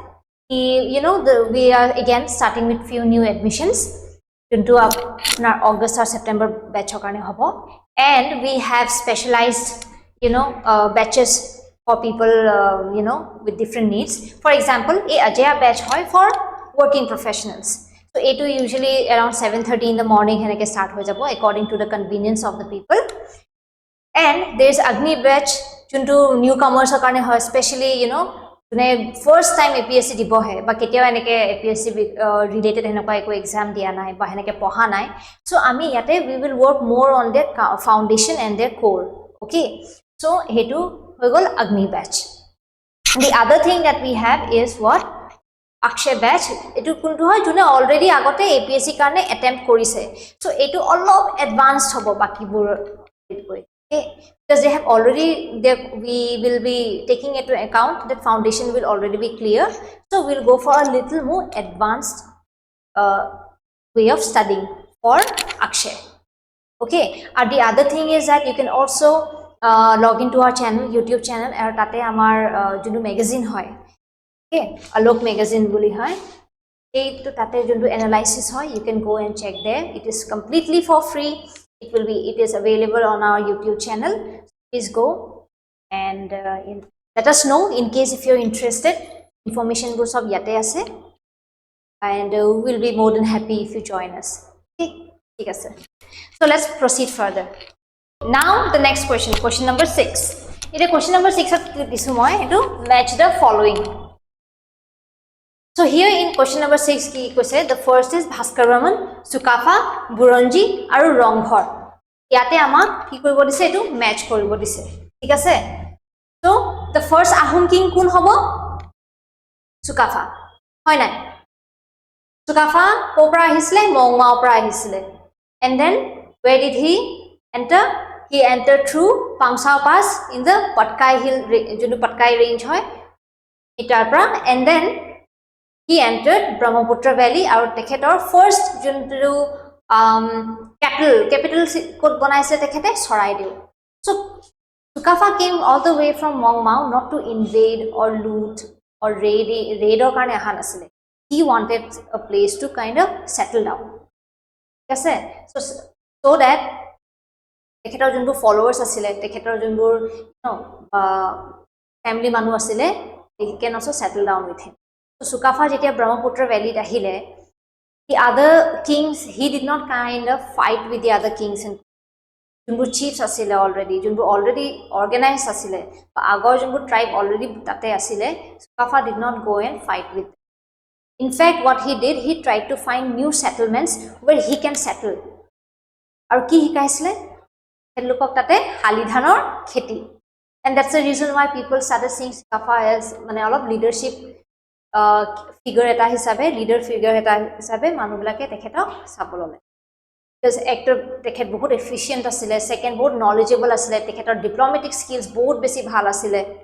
You know, we are again starting with few new admissions into our August or September batch karone hobo, and we have specialized, you know, batches for people, you know, with different needs. For example, a Ajaya batch hoy for working professionals. So it usually around 7:30 in the morning heneke start hoy jabo according to the convenience of the people. And there is Agni batch juntu newcomers karone hoy, especially, you know, first time APSC dibo hai ba ketia eneke APSC related heneka eko exam dia nai ba heneke poha nai. So ami yate we will work more on their foundation and their core. Okay, so hetu hoigol Agni batch. The other thing that we have is what? Akshay batch. Etu kuntu hoy june already agote APSC karone attempt korise. So etu olop advanced hobo baki bur koi. Okay, because they have already, we will be taking into account that foundation will already be clear. So we'll go for a little more advanced way of studying for Akshay. Okay, and the other thing is that you can also log into our channel, YouTube channel, and tate amar juntu magazine hoy. Okay, Alok magazine buli hoy. Ei to tate juntu analysis hoy, you can go and check there. It is completely for free. It is available on our YouTube channel. Please go and let us know in case if you're interested. Information books of yate ase, and we will be more than happy if you join us. Okay, okay, sir. So let's proceed further. Now the next question, question number 6. Ite question number 6 disu moi etu match the following. So here in question number 6 ki koise, the first is Bhaskar Varman, Sukafa, Buronji aru Ronghor. Yate amak ki koribo dise etu match koribo dise. Thik ase? So the first Ahom king kun hobo? Sukafa. Hoy nai? Sukafa kopra ahisile, Mongma opra ahisile. And then where did he enter? He entered through Pangsao Pass in the Patkai hill, juntu Patkai range hoy. Itarpra, and then he entered Brahmaputra Valley. Our tekhetor first juntu capital code banaise tekhete Soraideu. So Sukafa came all the way from Mongmao not to invade or loot or raid or karone ahan asile. He wanted a place to kind of settle down. Yes, so that tekhetor juntu followers asile, tekhetor juntur family manu asile, they can also settle down with him. So Sukafa jetia Brahmaputra Valley ahile, the other kings, he did not kind of fight with the other kings, and juntu chiefs asile already, juntu already organized asile, agor juntu tribe already tate asile. Sukafa did not go and fight with them. In fact, what he did, he tried to find new settlements where he can settle. Aru ki hikaisile? Helukok tate hali dhanor kheti. And that's the reason why people started seeing Sukafa as mane olop leadership figure eta hisabe, leader figure eta hisabe manu bilake tekhetok sabolole. Because actor tekhet bahut efficient asile, second bahut knowledgeable asile, tekhetor diplomatic skills bahut beshi bhal asile.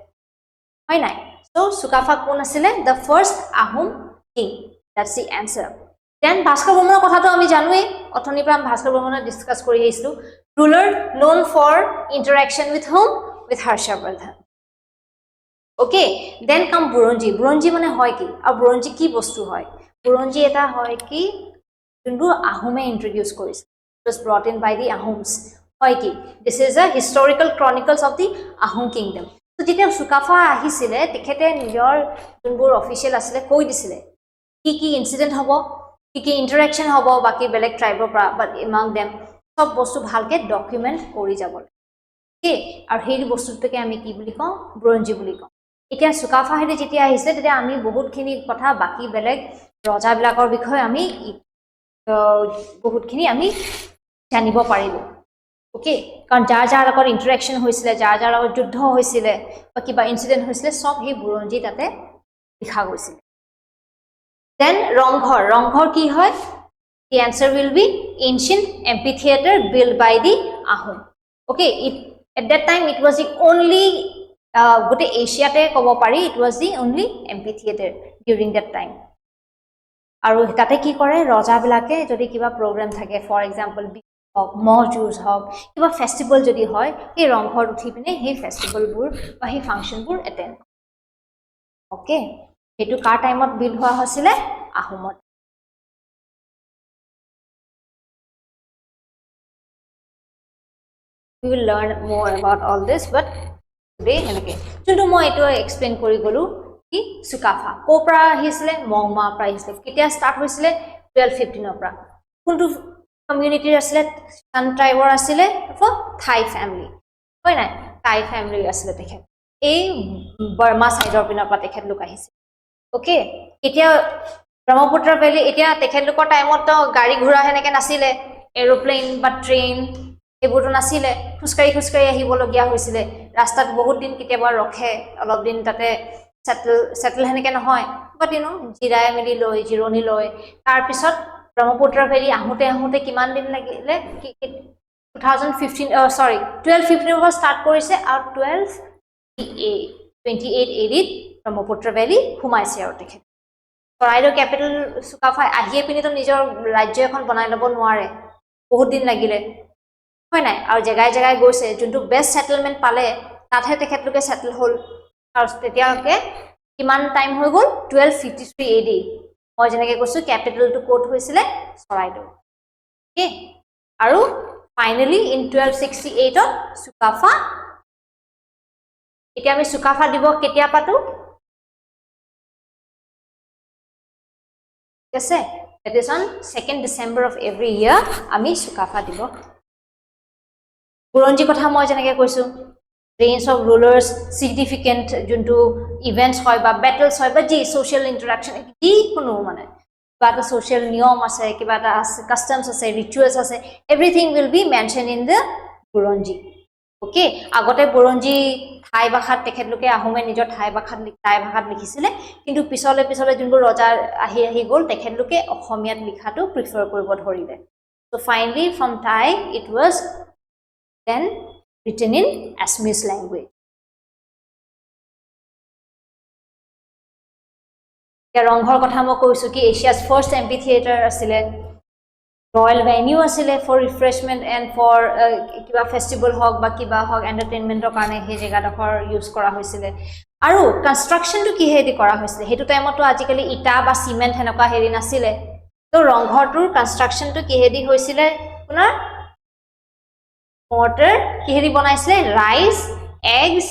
Hoy nai? So Sukafa kon asile? The first Ahom king. That's the answer. Then Bhaskar Varman kotha to ami janui, othoni pra Bhaskar Varman discuss kori aisilu. Ruler known for interaction with whom? With Harshavardhan. Okay, then come Buronji. Buronji mane hoy ki? Aur Buronji ki bostu hoy? Buronji eta hoy ki juntu Ahome introduce korise. It was brought in by the Ahoms. Hoy ki? This is a historical chronicles of the Ahom kingdom. So jetia Sukafa ahisile, tekhete nijor junbur official asile koi disile. Ki incident hobo, ki interaction hobo baki belek tribe pra, but among them sob bostu bhalke document kori jabole. Okay, aru hei bostutoke ami ki buli kau? Buronji buli kau. Etia Sukafa hede jetia ahisile tetia ami bahut khini kotha baki belek raja bilakor bikhoy ami bahut khini ami janibo paribo. Okay, karon jar agor interaction hoisile, jar agor juddho hoisile ba kiba incident hoisile sob hei Buronji tate likha goisile. Then Ronghor ki hoy? The answer will be ancient amphitheater built by the Ahom. Okay, at that time it was the only gote Asia te kobo pari, it was the only amphitheater during that time. Aru tate ki kore raja bilake jodi kiba program thake, for example more Jews hog kiba festival jodi hoy ei ronghor uthi pine he festival bur ba he function bur attend. Okay, etu car time ot build hoa hosile Ahomot. We will learn more about all this, but today henake juntu moi etu explain kori golu ki Sukafa kopra hisle mongma pra hisle kitia start hoisile 1215 opra kuntu community asile San tribe asile for Thai family hoy na Thai family asile dekhe ei Burma side or pina pa dekhe luk ahise. Okay, kitia Brahmaputra valley etia dekhe lukor time ot to gari ghura heneke nasile, aeroplane ba train ebuto nasile, খুস্কাই আহিবলগিয়া হৈছিলে, ৰাস্তাত বহুত দিন কিতেবা ৰখে, অলপ দিন তাতে settle হেনেকে নহয়, বাট ইউ নো জিৰাই মেলি লয়, জিৰণি লয়। তাৰ পিছত ব্ৰহ্মপুত্ৰ ভেলি আহোতে কিমান দিন লাগিলে 1215 পৰা ষ্টাৰ্ট কৰিছে আৰু 1228 এডিত ব্ৰহ্মপুত্ৰ ভেলি সোমাইছে আৰু তেখেত। চৰাইদেউ কেপিটেল চুকাফাই আহিয়ে পিনি তো নিজৰ ৰাজ্য এখন বনাই ল'ব নোৱাৰে, বহুত দিন লাগিলে হয় নাই, আৰু জেগাই জেগাই গৈছে, যোনটো বেষ্ট সেটেলমেন্ট পালে তাতহে তেখেতলোকে সেটেল হ'ল। আৰু তেতিয়ালৈকে কিমান টাইম হৈ গ'ল 1253 এডি। মই যেনেকৈ কৈছোঁ কেপিটেলটো ক'ত হৈছিলে চৰাইদেউ। অ'কে, আৰু ফাইনেলি ইন 1268ত চুকাফা। এতিয়া আমি চুকাফা দিৱস কেতিয়া পাতো? ঠিক আছে, that is on 2nd December of every year আমি চুকাফা দিৱস। বুৰঞ্জী কথা মই যেনেকৈ কৈছোঁ, reigns of rulers, significant যোনটো ইভেন্টছ হয় বা বেটলছ হয় বা যি social interaction যিকোনো মানে কিবা এটা social নিয়ম আছে, কিবা এটা কাষ্টমছ আছে, ৰিচুৱেলছ আছে, everything will be mention in the বুৰঞ্জী। অ'কে, আগতে বুৰঞ্জী ঠাই ভাষাত তেখেতলোকে আহোমে নিজৰ ঠাই ভাষাত লিখিছিলে, কিন্তু পিছলে যোনবোৰ ৰজা আহি গ'ল তেখেতলোকে অসমীয়াত লিখাটো প্ৰিফাৰ কৰিব ধৰিলে। So' finally from Thai it was then written in Assamese language. Rang Ghar কথা মই কৈছোঁ কি এছিয়াছ ফাৰ্ষ্ট এম্পিথিয়েটাৰ আছিলে, ৰয়েল ভেনিউ আছিলে ফৰ ৰিফ্ৰেছমেণ্ট এণ্ড ফৰ কিবা ফেষ্টিভেল হওক বা কিবা হওক এণ্টাৰটেইনমেণ্টৰ কাৰণে সেই জেগাডোখৰ ইউজ কৰা হৈছিলে। আৰু কনষ্ট্ৰাকশ্যনটো কিহেদি কৰা হৈছিলে, সেইটো টাইমতো আজিকালি ইটা বা চিমেণ্ট সেনেকুৱা হেৰি নাছিলে, তো ৰংঘৰটোৰ কনষ্ট্ৰাকশ্যনটো কিহেদি হৈছিলে আপোনাৰ মৰ্টাৰ কিহেদি বনাইছিলে, ৰাইচ, এগছ,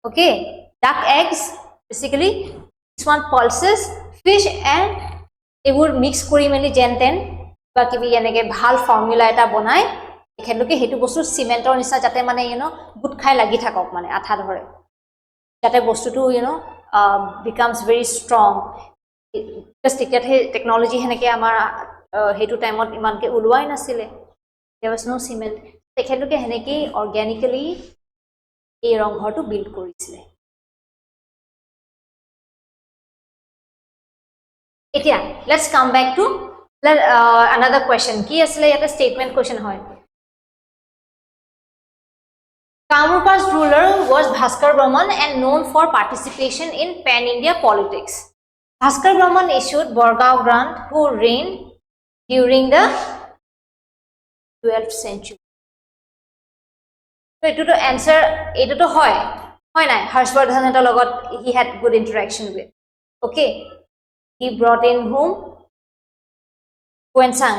অ'কে, ডাক এগছ বেচিকেলি, কিছুমান পালচেছ, ফিছ এণ্ড এইবোৰ মিক্স কৰি মেলি যেন তেন বা কিবি এনেকৈ ভাল ফৰ্মুলা এটা বনাই তেখেতলোকে সেইটো বস্তু চিমেণ্টৰ নিচিনা যাতে মানে গোট খাই লাগি থাকক, মানে আঠা ধৰে, যাতে বস্তুটো বিকামছ ভেৰি ষ্ট্ৰং। তেতিয়া সেই টেকনলজি সেনেকৈ আমাৰ সেইটো টাইমত ইমানকৈ ওলোৱাই নাছিলে, there was no cement, তেখেতলোকে সেনেকেই অৰ্গেনিকেলি এই ৰংঘৰটো বিল্ড কৰিছিলে। এতিয়া লেটছ কাম বেক টু another question. কি আছিলে ইয়াতে statement question হয়। Kamrupa's ruler was Bhaskar Varman and known for participation in pan-India politics. Bhaskar Varman issued Borgaon Grant, who reigned during the 12th century. So etuto answer etuto hoy na Harshvardhanetar logot he had good interaction with. Okay, he brought in whom? Huensang.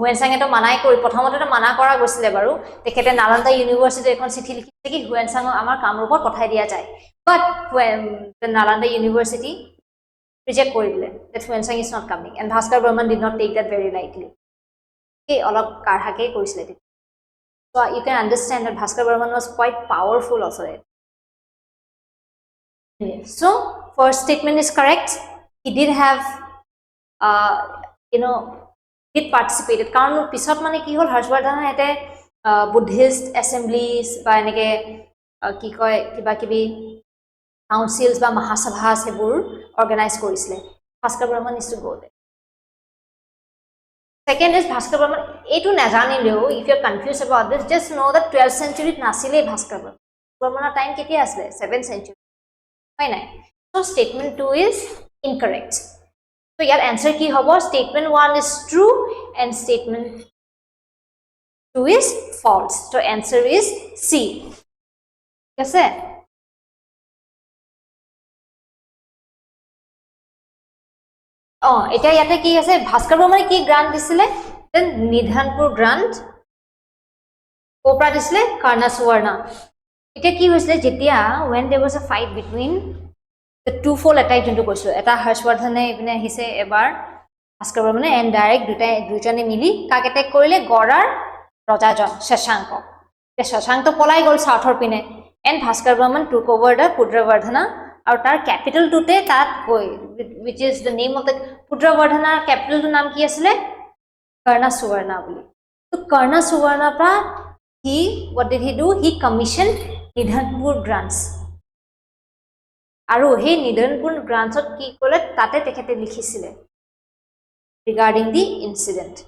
Huensang eto manai kori prothomote to mana kora goisile baru tekhete Nalanda University ekon chithi likhise ki Huensang amar Kamrupot pothai dia jay, but when the Nalanda University reject korile that Huensang is not coming, and Bhaskar Varman did not take that very lightly. Okay, olop karhake koisile. So you can understand that Bhaskar Varman was quite powerful also. So first statement is correct. He did have did participated, কাৰণ পিছত মানে কি হ'ল হৰ্ষবৰ্ধনে এতে Buddhist এছেম্বলিজ বা এনেকৈ কি কয় কিবা কিবি কাউন্সিলছ বা মহাসভা সেইবোৰ অৰ্গেনাইজ কৰিছিলে। Bhaskar Varman needs to go there. Second is Bhaskar Varman. Etu najanileo, if you're confused about this, just know that 12th century nasile Bhaskar Varman. Varman time ketia asle 7th century. Why not? So statement 2 is incorrect. So your answer ki hobo statement 1 is true and statement 2 is false. So answer is C. Yes sir. Oh, eta yate ki ase Bhaskar Varman ki grant disile? Then Nidhanpur grant. Kopra disile Karna Suvarna. Eta ki hoisile jetia when there was a fight between the twofold attack junto koislo. Eta Harshvardhane ibne ahise ebar Bhaskar Varmane and direct duijone mili kak attack korile Gorar Rajajon Shashanko. The Shashank to polai gol southor pine and Bhaskar Varman took over the Pudravardhana. Our capital to take that which is the name of the Pudravardhana capital to naam ki asle Karna Suvarna boli. So Karna Suvarna pra what did he do? He commissioned Nidhanpur grants. Aru he Nidhanpur grants ot ki kole tate tekhete likhisile regarding the incident.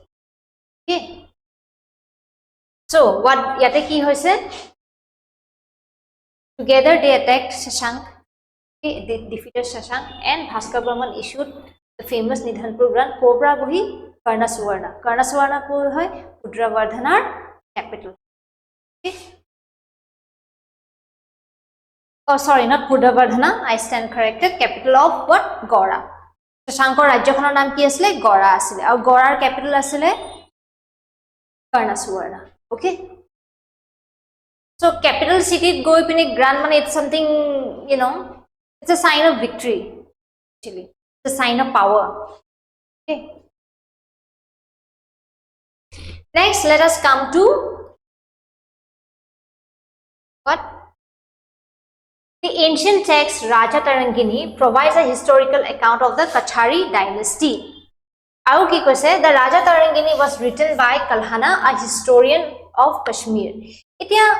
Okay. So what yate ki hoise? Together they attacked Shashank. They defeated Shashank and Bhaskar Varman issued the famous Nidhanpur grant Cobra Bohi Karna Suvarna. Karna Suvarna ko hoy Pudravardhanar capital. Okay. Oh sorry, not Pudravardhana. I stand corrected. Capital of what? Gora. Shashankor rajyokhonar naam ki asile? Gora asile. Aur Gorar capital asile Karna Suvarna. Okay. So capital city go pine grant mane it's something, you know, it's a sign of victory, actually. It's a sign of power. Okay. Next, let us come to what? The ancient text Raja Tarangini provides a historical account of the Kachari dynasty. Aru ki koise, the Raja Tarangini was written by Kalhana, a historian of Kashmir. Etia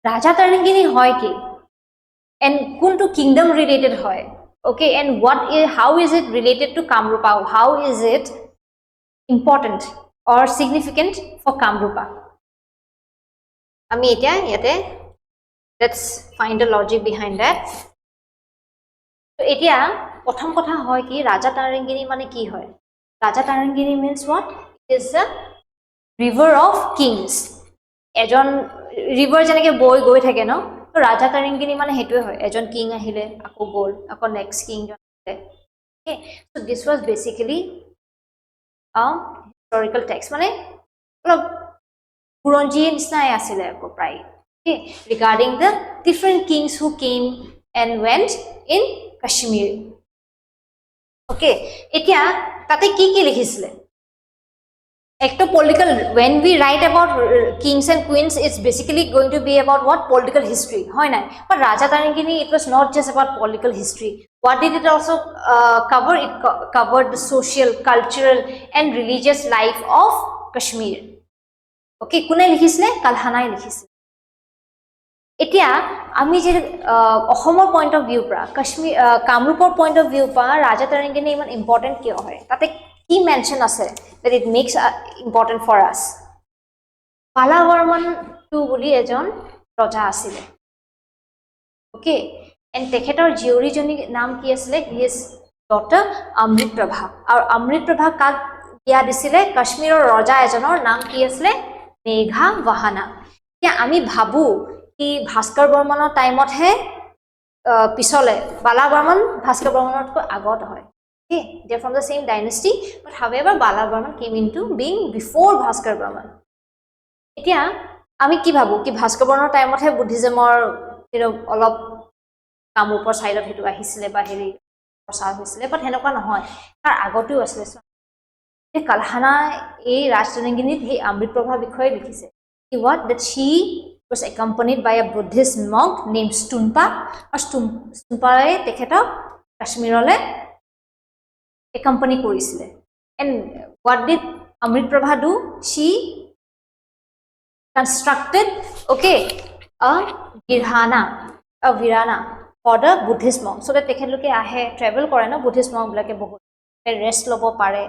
Raja Tarangini hoy ki? And kuntu kingdom related hoy. Okay, and how is it related to Kamrupa? How is it important or significant for Kamrupa? Ami etia yate let's find the logic behind that. So etia prothom kotha hoy ki Raja Tarangini mane ki hoy? Raja Tarangini means what? It is a river of kings. Ejon river janeke boy goi thake no. So Raja Tarangini mane hetue hoy ejon king ahile ako gol ako next king jon ahile. Okay, so this was basically a historical text mane olop puronji nisnai asile ako prai. Okay, regarding the different kings who came and went in Kashmir. Okay, etia tate ki likhisile? Ekto political, when we write about kings and queens, it's basically going to be about what? Political history. But Raja Tarangini, it was not just about political history. What did it also cover? It covered the social, cultural and religious life of Kashmir. Okay, kune likhisle? Kalhanai likhisle. Etia, ami je Ahomor point of view pra, Kashmir, Kamrupor point of view pa, Raja Tarangini iman important kyo hoy? Tate he mentioned us that it makes important for us. Pala Varman to boli ejon raja asile. Okay, and tekhetor jiori joni naam ki asile? His daughter Amrit Prabha. Aur Amrit Prabha kak biya disile? Kashmir raja ejonor naam ki asile? Megha Vahana. Kya ami bhabu ki Bhaskar Varmanor time ot he pisole Pala Varman Bhaskar Varmanor ko agot hoy. Okay, they're from the same dynasty, but however, Pala Varman came into being before Bhaskar Varman. Etia, ami ki bhabu ki Bhaskar Varmanor time ot he Buddhism or olop Kamrupor side of hetu ahisile ba heri prasar hoisile, but henokwa nohoy. Tar agotu asile so. E Kalhana ei Raja Taranginit he Amrit Prabha bikhoye likhise. What? That she was accompanied by a Buddhist monk named Stunpa. Or Stunpa tekhetok Kashmirole accompany korisile. And what did Amrit Prabha do? She constructed, okay, a virana, for the Buddhist monk. So that tekheloke ahe travel kore no Buddhist monk blake bahut rest lobo pare,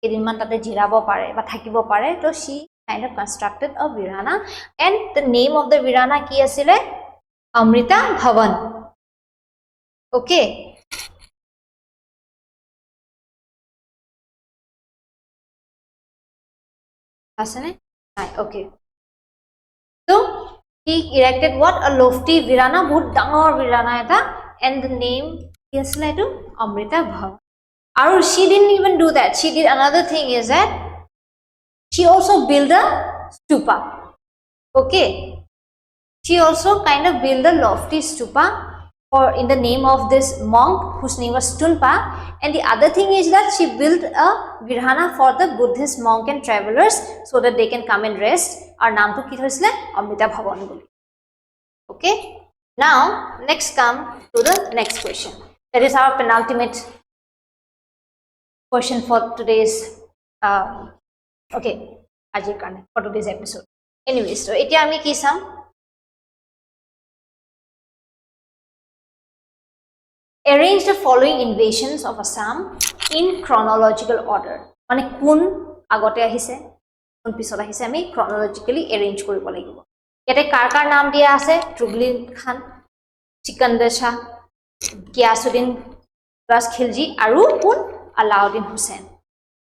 edinman tate jirabo pare ba thakibo pare. So she kind of constructed a virana, and the name of the virana ki asile Amrita Bhavan. Okay. Asane? Okay. So he erected what? A lofty virana, bahut dangor virana eta, and the name is like to Amrita Bhavan. Or she didn't even do that. She did another thing, is that she also built a stupa. Okay. She also kind of built a lofty stupa for in the name of this monk whose name was Tunpa. And the other thing is that she built a virana for the Buddhist monk and travelers so that they can come and rest. Our naam to ki hoisle Amrita Bhavan boli. Okay. Now next come to the next question. That is our penultimate question for today's for today's episode. Anyways, so etia ami ki sam arrange the following invasions of Assam in chronological order. Mane kun agote ahise, kun pisot ahise, ami chronologically arrange koribo lagibo. Yate kar naam dia ase Truglin Khan, Sikandar Shah, Giyasuddin plus Khilji aru kun Alauddin Hussain.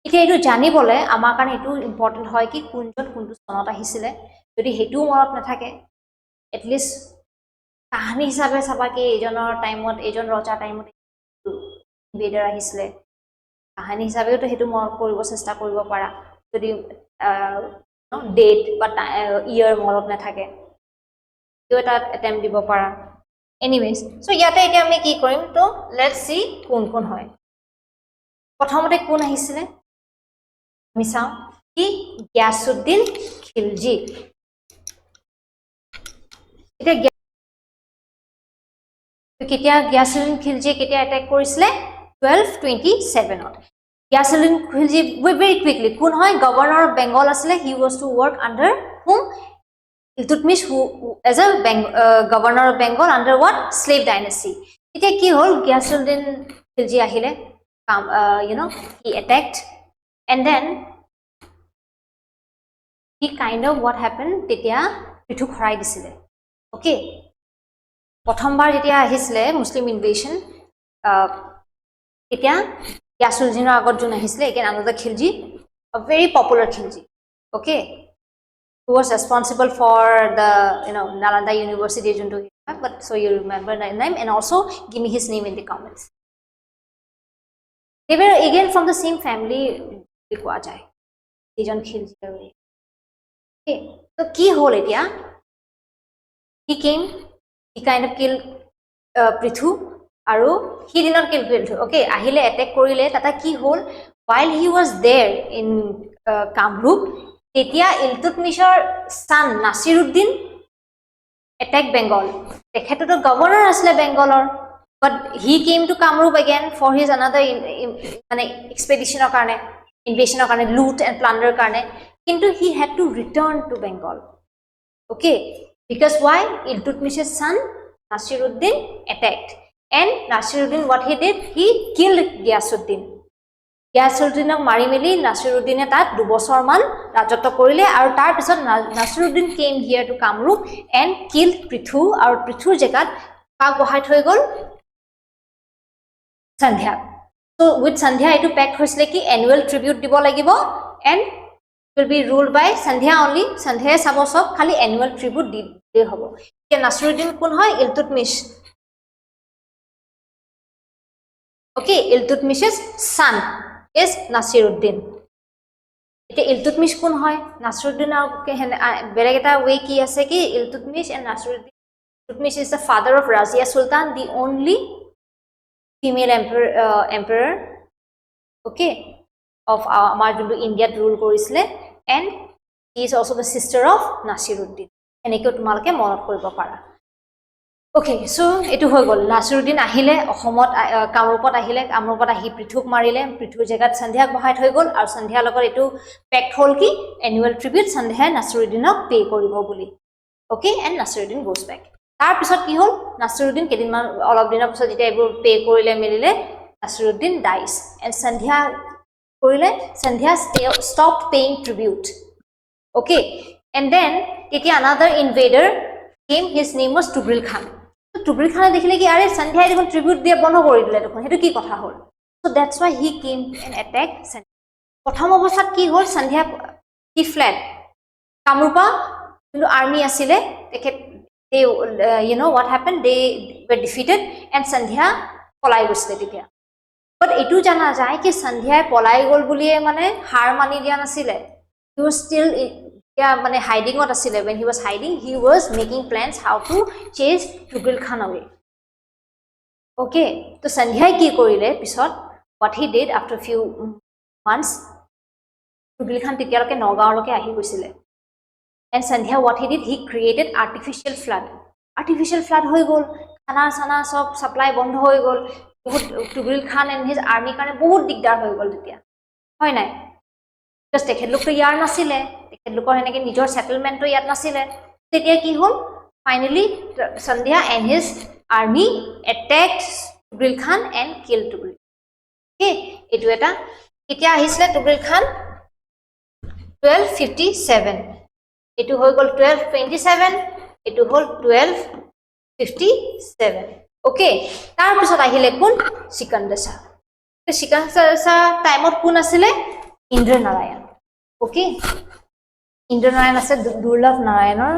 এতিয়া এটো জানিবলে আমাৰ কাৰণে এটো important হয় কি কোনজন কোনটো সনত আহিছিলে যদি হেতু মনত নাথাকে এট লিষ্ট কাহিনী হিচাপে চাবা কি এজনৰ টাইমত এজন ৰজা টাইমত ইনভেডাৰ আহিছিলে কাহিনী হিচাপেও তো হেতু মনত কৰিব চেষ্টা কৰিব পাৰা যদি ডেট বা ইয়াৰ মনত নাথাকে তো এটা অ্যাটেম্প দিব পাৰা এনিৱেজ সো ইয়াতে এতিয়া আমি কি কৰিম তো লেটস সি কোন কোন হয় প্ৰথমতে কোন আহিছিলে আমি চাও কি গিয়াসউদ্দিন খিলজি এটা কেতিয়া গিয়াসউদ্দিন খিলজি কেতিয়া অ্যাটাক কৰিছিলে 1227 ত গিয়াসউদ্দিন খিলজি very quickly কোন হয় গভর্নর অফ বেঙ্গল আসলে he was to work under whom Iltutmish who as a governor of Bengal under what slave dynasty এতিয়া কি হল গিয়াসউদ্দিন খিলজি আহিলে he attacked and then he kind of what happened তেতিয়া পিঠু খৰাই দিছিলে okay প্ৰথমবাৰ যেতিয়া আহিছিলে মুসলিম ইনভেশন এতিয়া গিয়াসউদ্দিনৰ আগত যোন আহিছিলে again another khilji a very popular khilji okay who was responsible for the Nalanda University junto but so you remember the name and also give me his name in the comments. They were again from the same family likwa jay ejon khilji okay so ki hol etia he came he kind of killed Prithu aru he did not kill Prithu okay ahile attack korile tata ki hol while he was there in Kamrup tetia Iltutmishor son Nasiruddin attacked Bengal tekheto to governor asle Bengalor but he came to Kamrup again for his another expedition or karne invasion or karne loot and plunder karne kintu he had to return to Bengal okay because why Iltutmish's son Nasiruddin attacked and Nasiruddin what he did he killed Giyasuddinক মাৰি মেলি Nasiruddine তাত 2 বছৰ মান ৰাজত্ব কৰিলে আৰু তাৰ পিছত Nasiruddin came here to Kamrup and killed Prithu আৰু Prithuৰ জেগাত কাক বহাই থৈ গল Sandhya so with Sandhya etu pact হৈছিলে কি annual tribute দিব লাগিব and will be ruled by Sandhya only Sandhya sab sob khali annual tribute di hobo ke Nasiruddin kun hoy Iltutmish okay Iltutmish's son is Nasiruddin ete Iltutmish kun hoy Nasiruddin beleg eta way ki ase ki Iltutmish and Nasiruddin Iltutmish is the father of Razia Sultan the only female emperor okay of amar jundu India rule korisle and he is also the sister of Nasiruddin eneko tumalke monot koribo para okay so etu hoy gol Nasiruddin ahile Ahomot Kamrupot ahile Kamrupot ahi Prithuk marile Prithur jagat Sandhya bahai hoy gol aru Sandhya logot etu pact hol ki annual tribute Sandhya Nasiruddinok pay koribo boli okay and Nasiruddin goes back তাৰ পিছত কি হ'ল নাছিৰুদ্দিন কেদিনমান অলপ দিনৰ পিছত যেতিয়া এইবোৰ pay কৰিলে মেলিলে নাছিৰুদ্দিন ডাইজ এণ্ড সন্ধ্যা কৰিলে সন্ধ্যা stopped paying tribute okay and then তেতিয়া another invader came his name was Tugril Khan Tugril Khan দেখিলে কি আৰে সন্ধ্যা দেখোন tribute দিয়া বন্ধ কৰি দিলে দেখোন হেতু কি কথা হ'ল so that's why he came and attacked প্ৰথম অৱস্থাত কি হ'ল সন্ধ্যা he fled কামৰূপা কিন্তু আৰ্মি আছিলে তেখেত they you know what happened they were defeated and Sandhya পলাই গৈছিলে তেতিয়া but এটু জানা যায় কি সন্ধ্যায় পলাই গল বুলিয়ে মানে হার মানি দিয়া নাছিলে he was still মানে hiding what asile when he was hiding he was making plans how to chase Tugril Khan away okay to Sandhyai ki korile pisot what he did after few months Tugril Khan titialoke Nagaon loke ahi goisile and Sandhya what he did he created artificial flood hoy gol khana sana sob supply bond hoy gol Tugril Khan and his army kane bahut digdar hoy gol titia hoy nai because tekhet lok to yar nasile tekhet lokor heneke nijor settlement to yat nasile titia ki hol finally Sandhya and his army attacked Tugril Khan and killed Tugril okay etu eta ketia ahisle Tugril Khan 1257 etu hoy gol 1227 etu hol 1257 okay tar pisot ahile kun Sikandar Shah to Sikandar Shah time of kun asile Indra Narayan okay Indra Narayan ase Durlabh Narayanor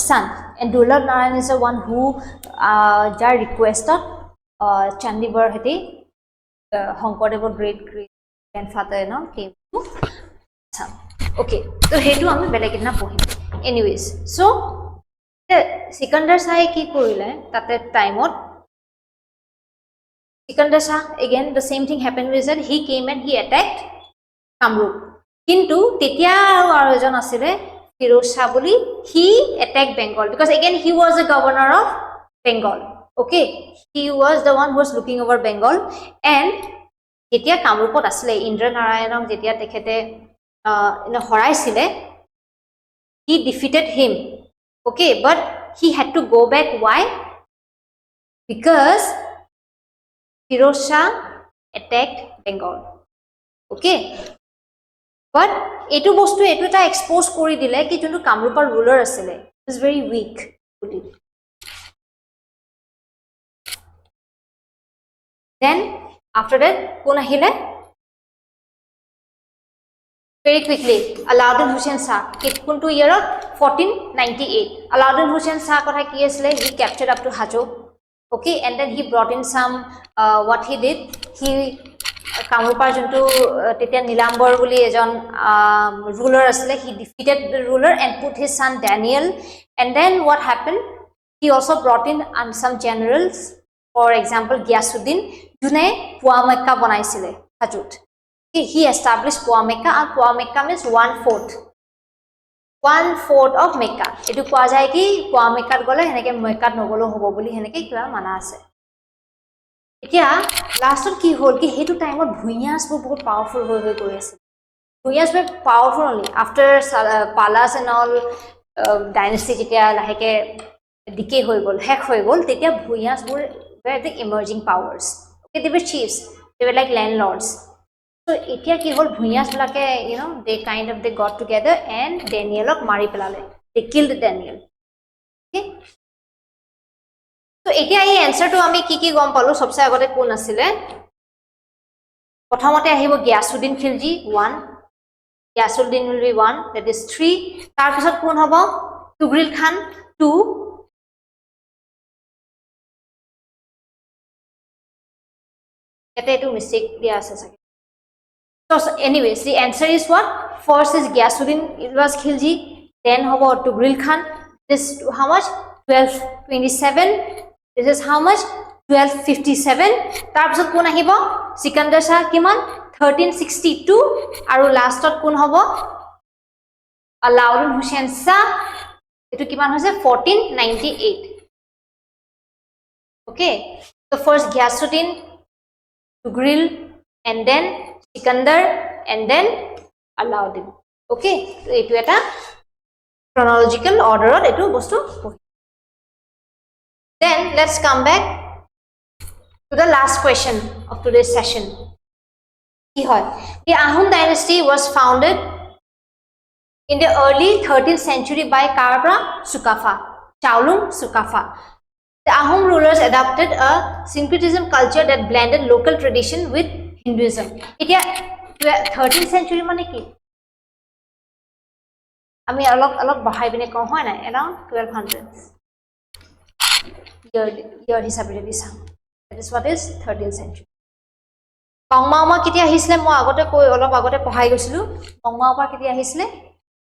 son and Durlabh Narayan is the one who jar requested Chandigarh heti Hongkodev great grandfather you know came to Assam okay so hetu ami beleg na pohim anyways so Sikandar Shah ki korile tate time ot Sikandar Shah again the same thing happened with that he came and he attacked Kamrup kintu tetia aru ejon asile Firoz Shah boli he attacked Bengal because again he was the governor of Bengal okay he was the one who was looking over Bengal and tetia Kamrupot asile Indra Narayanok jetia tekhete horaisile he defeated him okay but he had to go back why because Firoz Shah attacked Bengal okay but etu bostu etu ta expose kori dile ki jontu Kamrupar ruler asile is very weak then after that kon ahile very quickly Alauddin Hussain Shah kuntu year of 1498 Alauddin Hussain Shah kotha ki asile he captured up to Hajo okay and then he brought in some what he did he Kamrupar jontu tetia Nilambor boli ejon ruler asile he defeated the ruler and put his son Daniel and then what happened he also brought in some generals for example Gyasuddin june Puamekka banaisile Hajut he established Puamekka and Puamekka means 1/4 of Mecca etu koa jay ki Puamekka gole heneke Mecca nogolo hobo boli heneke kiba mana ase etia last ki hol ki hetu time ot bhuiyas bahut powerful hoy goi ase bhuiyas be powerful only after Palas and all dynasty jetia laheke decay hoy gol hack hoy gol tetia bhuiyas were the emerging powers okay they were chiefs they were like landlords so etia ki hol bhuiyas lake you know they kind of they got together and Daniel ok mari pelale they killed Daniel okay so etia ei answer to ami ki gom palu sobse agote kon asile prothomote ahibo Gyasuddin Khilji 1 Gyasuddin will be 1 that is 3 tar pisot kon hobo Tugril Khan 2 ete etu mistake dia ase sage so anyways the answer is what first is Gyasuddin it was Khilji then hobo Tugril Khan this how much 1227 this is how much 1257 tar pisot kon ahibo Sikandar Shah kiman 1362 aru last ot kon hobo Alauddin Hussain Shah etu kiman hoise 1498 okay so first Gyasuddin Tugril and then Sikandar and then Alauddin okay so etu eta chronological order ot etu bostu Then let's come back to the last question of today's session. The Ahom dynasty was founded in the early 13th century by Karapra Sukafa, Chaulung Sukafa. The Ahom rulers adopted a syncretism culture that blended local tradition with Hinduism. Itia 13th century mane ki? Ami alok bahai bine kom hoy na around 1200s. Year hisabe jodi sam. That is what is 13th century. Kongmaoma ketia ahisle mo agote koi olop agote pahai gosilu. Kongmaoma ketia ahisle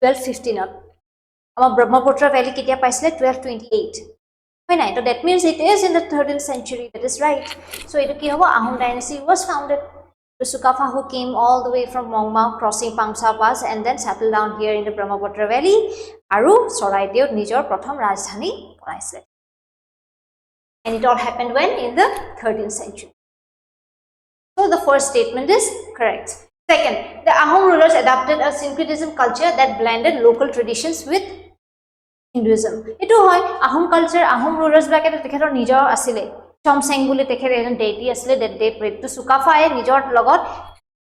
1215 ত আমাৰ Brahmaputra valley কেতিয়া পাইছিলে 1228 হয় নাই তো that means it is in the 13th century. That is right. So it ki hobo Ahom dynasty was founded. The Sukafa who came all the way from Mongma crossing Pangsa Pass and then settled down here in the Brahmaputra Valley aru Soraideo nijor prothom rajdhani banaisile. And it all happened when? In the 13th century. So the first statement is correct. Second, the Ahom rulers adopted a syncretism culture that blended local traditions with Hinduism. Ito hoy Ahom culture, Ahom rulers blake tekhetor nijor asile. Chomseng boli tekher ejon deity asile that they prayed to Sukafa e nijor logot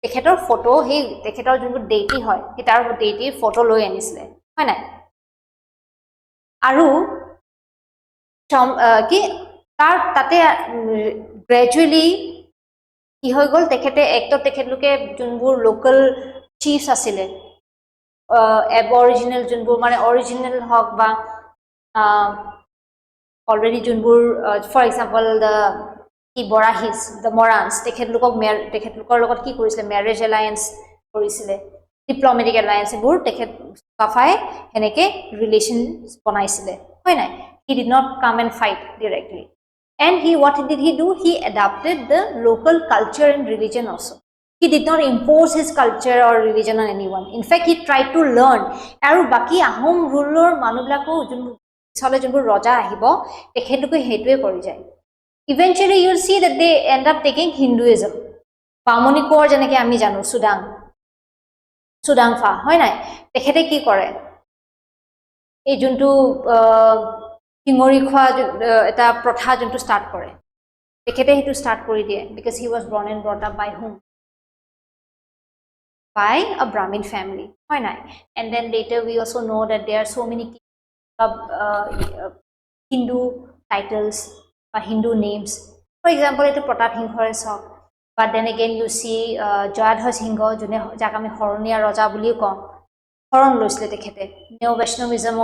tekhetor photo he tekhetor jonbu deity hoy etar deity photo loi anisile hoy na aru ki tar tate gradually কি হৈ গল তেখেতে একটো তেখেতলোকে যোনবোৰ local chiefs আছিলে এবৰিজিনাল যোনবোৰ মানে original হক বা অলৰেডি যোনবোৰ ফৰ এক্সাম্পল দ্য কি বৰাহিস দ্য মৰান্স তেখেতলোকৰ লগত কি কৰিছিলে ম্যাৰেজ এলায়েন্স কৰিছিলে ডিপ্লোমেটিক এলায়েন্স বোৰ তেখেত কাফাই হেনেকে ৰিলেশন বনাইছিলে হয় নাই he did not come and fight directly. And what did he do? He adapted the local culture and religion also. He did not impose his culture or religion on anyone. In fact, he tried to learn. Aru baki Ahom ruler manublako chole jonbur roja ahibo tekhetuke hetue kori jay. Eventually you will see that they end up taking Hinduism. Bamoni kor janeke ami janu Sudang fa hoy nai tekhete ki kore ei juntu Hingori khwa eta protha jonto start kore tekhete hetu start kori die because he was born and brought up by whom? By a Brahmin family hoy nai. And then later we also know that there are so many Hindu titles or Hindu names. For example, etu Pratap Singhore sok. But then again you see Jayadhar Singh jone jak ami Horonia Raja buli ko horon loisle tekhete Neo Vaishnavism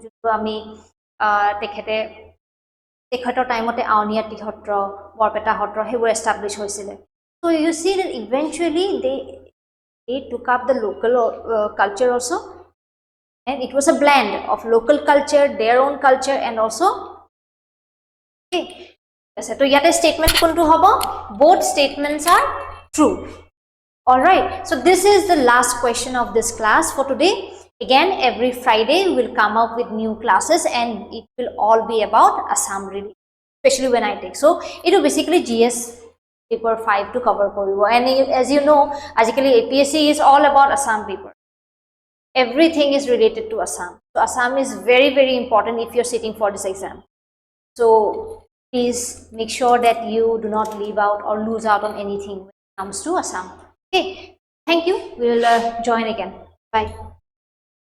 joto ami তেখেতে তেখেতৰ টাইমতে আউনিয়া তিহত্ৰ Barpeta হত্ৰ হেবোৰ establish হৈছিল. So you see that eventually they took up the local culture also, and it was a blend of local culture, their own culture, and also okay. So yate statement kontu hobo both statements are true. All right, so this is the last question of this class for today. Again, every Friday we will come up with new classes and it will all be about Assam really, especially when I take. So it will basically GS paper 5 to cover koribo. And as you know, basically APSC is all about Assam paper. Everything is related to Assam. So Assam is very, very important if you're sitting for this exam. So please make sure that you do not leave out or lose out on anything when it comes to Assam. Okay, thank you. We will join again. Bye.